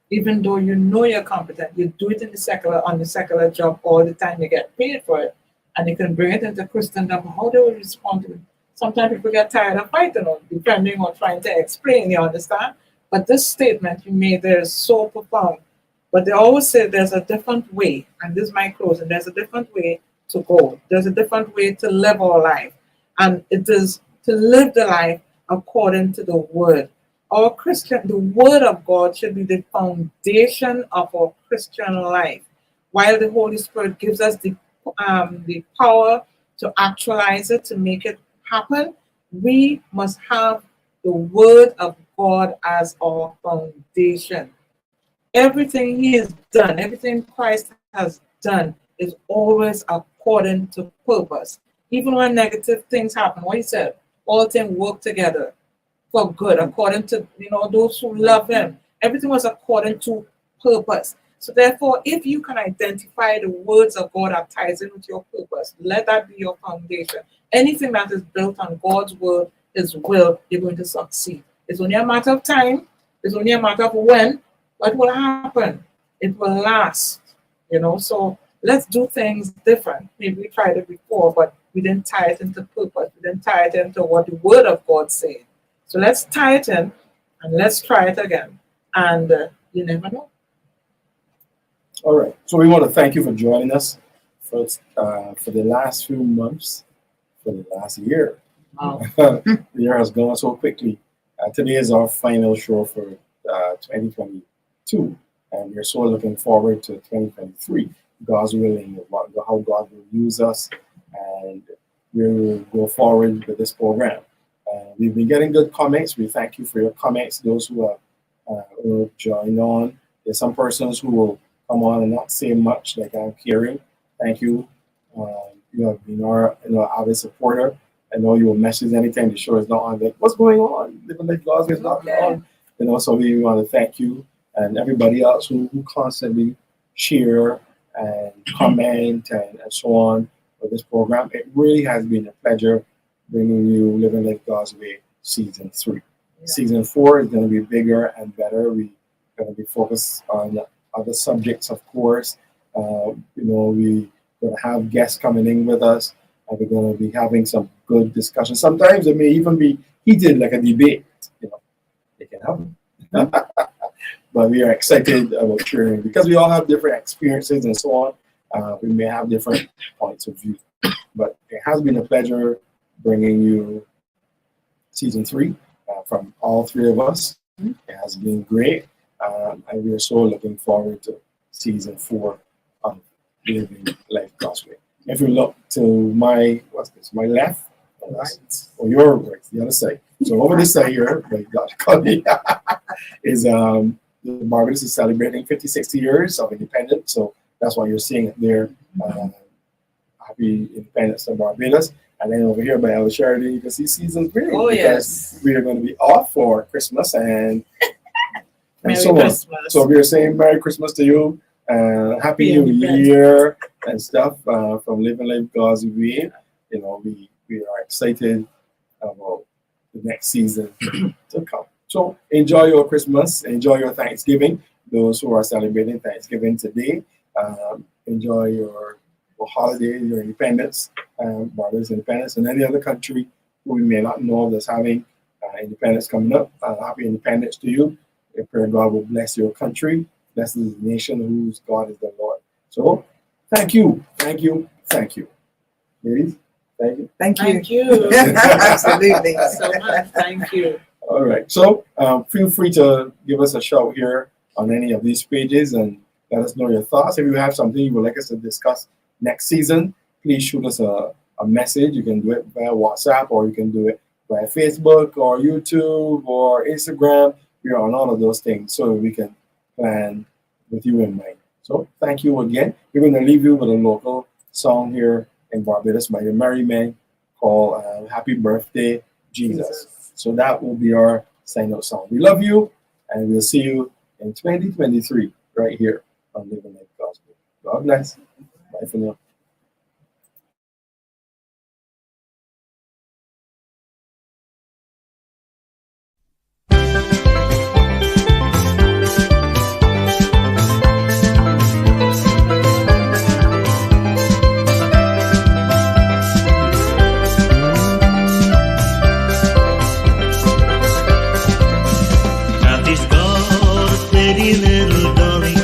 E: even though you know you're competent. You do it on the secular job all the time. You get paid for it, and you can bring it into Christendom. How they will respond to it. Sometimes people get tired of fighting, or depending on trying to explain. You understand? But this statement you made there is so profound. But they always say there's a different way, and this is my closing. There's a different way to go. There's a different way to live our life. And it is to live the life according to the word. The word of God should be the foundation of our Christian life. While the Holy Spirit gives us the power to actualize it, to make it happen, we must have the word of God as our foundation. Everything he has done, everything Christ has done is always according to purpose. Even when negative things happen, what he said, all things work together for good, according to those who love him. Everything was according to purpose. So therefore, if you can identify the words of God that ties in with your purpose, let that be your foundation. Anything that is built on God's word, his will, you're going to succeed. It's only a matter of time. It's only a matter of when. What will happen? It will last. So let's do things different. Maybe we tried it before, but we didn't tie it into purpose. We didn't tie it into what the word of God said. So let's tie it in and let's try it again. And you never know.
C: All right. So we want to thank you for joining us for the last few months, for the last year.
E: Wow.
C: The year has gone so quickly. Today is our final show for 2022, and we're so looking forward to 2023. God's willing, how God will use us, and we will go forward with this program. We've been getting good comments. We thank you for your comments. Those who have joined on. There's some persons who will come on and not say much, like I'm hearing. Thank you. You have been our avid supporter. I know you will message anytime the show is not on. Like, what's going on? Living Like God's is not on. So we want to thank you and everybody else who constantly share and comment and so on for this program. It really has been a pleasure bringing you Living Like God's Way Season 3. Yeah. Season 4 is going to be bigger and better. We're going to be focused on other subjects, of course. We're going to have guests coming in with us, and we're going to be having some good discussion. Sometimes it may even be heated, like a debate. It can happen. But we are excited about sharing because we all have different experiences and so on. We may have different points of view. But it has been a pleasure bringing you Season 3 from all three of us. It has been great. And we are so looking forward to Season 4 of Living Like God's Way. If you look to my left, or your right, the other side. So over this side here, like God called me, is Barbados is celebrating 50-60 years of independence. So that's why you're seeing it there. Happy Independence of Barbados. And then over here by El Charity, you can see Season 3.
E: Oh, yes.
C: We are going to be off for Christmas and and
E: Merry
C: so
E: Christmas.
C: on. So we are saying Merry Christmas to you, and Happy New
E: Independence.
C: Year and stuff from Living Life God's Way. You know, we are excited about the next season to come. So enjoy your Christmas, enjoy your Thanksgiving. Those who are celebrating Thanksgiving today, enjoy your holiday, your independence, brothers' independence, in any other country who we may not know of that's having independence coming up. Happy independence to you. I pray God will bless your country, bless the nation whose God is the Lord. So thank you, thank you, thank you. Ladies, thank you.
D: Thank you.
E: Thank you.
D: Absolutely.
E: so much. Thank you.
C: All right. So feel free to give us a shout here on any of these pages and let us know your thoughts. If you have something you would like us to discuss next season, please shoot us a message. You can do it via WhatsApp, or you can do it via Facebook or YouTube or Instagram. We are on all of those things so we can plan with you in mind. So thank you again. We're going to leave you with a local song here in Barbados by the Merry Men called Happy Birthday, Jesus. So that will be our sign-out song. We love you, and we'll see you in 2023 right here on Living Life Gospel. God bless. Bye for now.
F: Kathy's got a pretty little dolly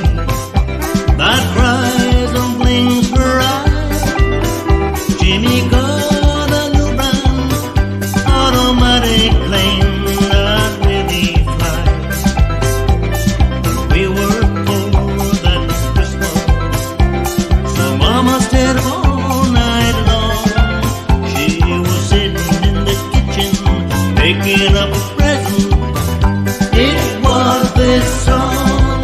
F: that cries and blinks her eyes. Jimmy got a new brand automatic plane that really flies. We were told that it's Christmas, so Mama stayed all night long. She was sitting in the kitchen making up a present. It was this song.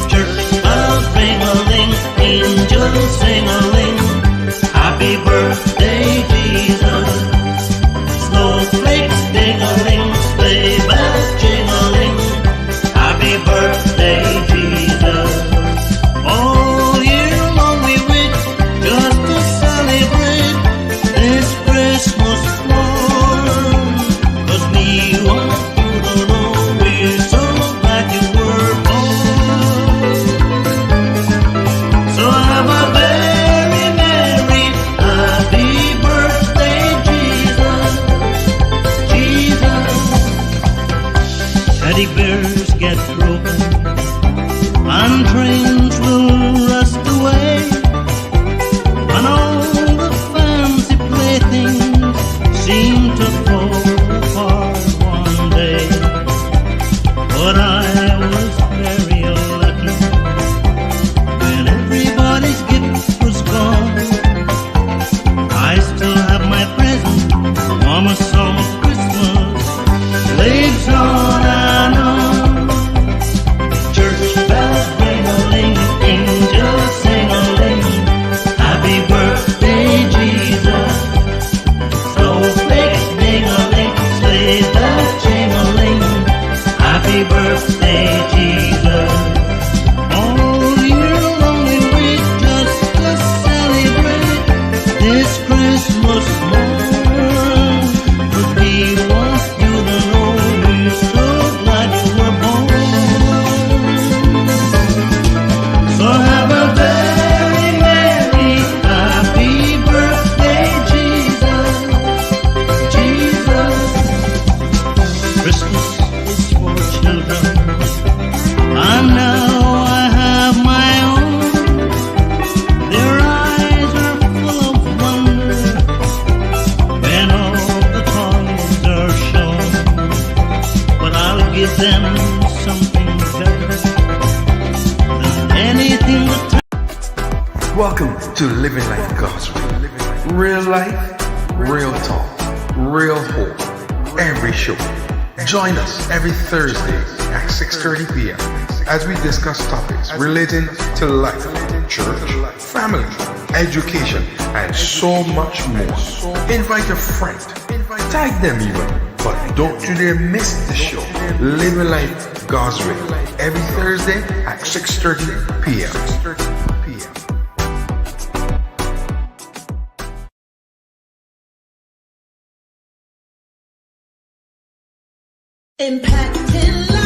F: Church bells ring-a-ling, angels sing-a-ling. Happy birthday, Jesus. Snowflakes ding-a-ling, sleigh bells jing-a-ling. Happy birthday, Jesus. All year long we wait just to celebrate this Christmas morn. 'Cause we want you to know we're so glad you were born. So have a very merry, happy birthday, Jesus, Jesus. Teddy bears get broken and trains will rust away, and all the fancy playthings seem to fall apart one day. But I was very lucky when everybody's gift was gone. I still have my present. Mama's song of Christmas lives on and on. Church bells ring-a-ling, angels sing-a-ling. Happy birthday, Jesus. Snowflakes ding-a-ling, sleigh bells jing-a-ling. Happy birthday, Jesus. All year long we wait just to celebrate this Christmas morn. 'Cause we want you to know we're so glad you were born. So have a very merry, happy birthday, Jesus, Jesus. Christmas is for children, and now I have my own. Their eyes are full of wonder when all the toys are shown. But I'll give them something better than anything that
B: Welcome to Living Life God's Way. Real life, real talk, real hope. Every show. Join us every Thursday at 6:30 p.m. as we discuss topics relating to life, church, family, education, and so much more. Invite a friend, Tag them even. But don't you dare miss the show. Living Life God's Way. Every Thursday at 6:30 p.m.
A: Impacting